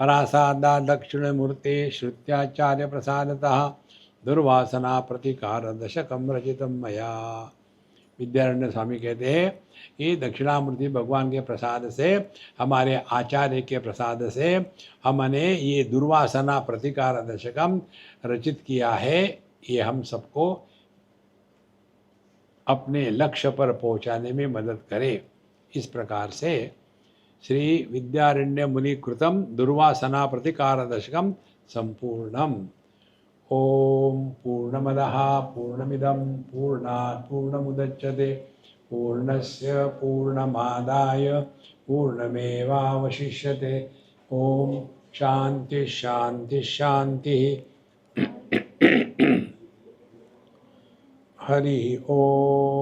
परासादा दक्षिण मूर्ते श्रुत्याचार्य प्रसादतः दुर्वासना प्रतिकार दशकम रचितम मया। विद्यारण्य स्वामी कहते हैं कि दक्षिणामूर्ति भगवान के प्रसाद से, हमारे आचार्य के प्रसाद से हमने ये दुर्वासना प्रतिकार दशकम रचित किया है। ये हम सबको अपने लक्ष्य पर पहुंचाने में मदद करे। इस प्रकार से श्री विद्यारण्य मुनि कृतम दुर्वासना प्रतिकार दशकम संपूर्णम। ओम पूर्णमदः पूर्णमिदं पूर्णात् पूर्णमुदच्यते पूर्णस्य पूर्णमादाय पूर्णमेवावशिष्यते। ओम शांति शांति शांति। हरि ओम।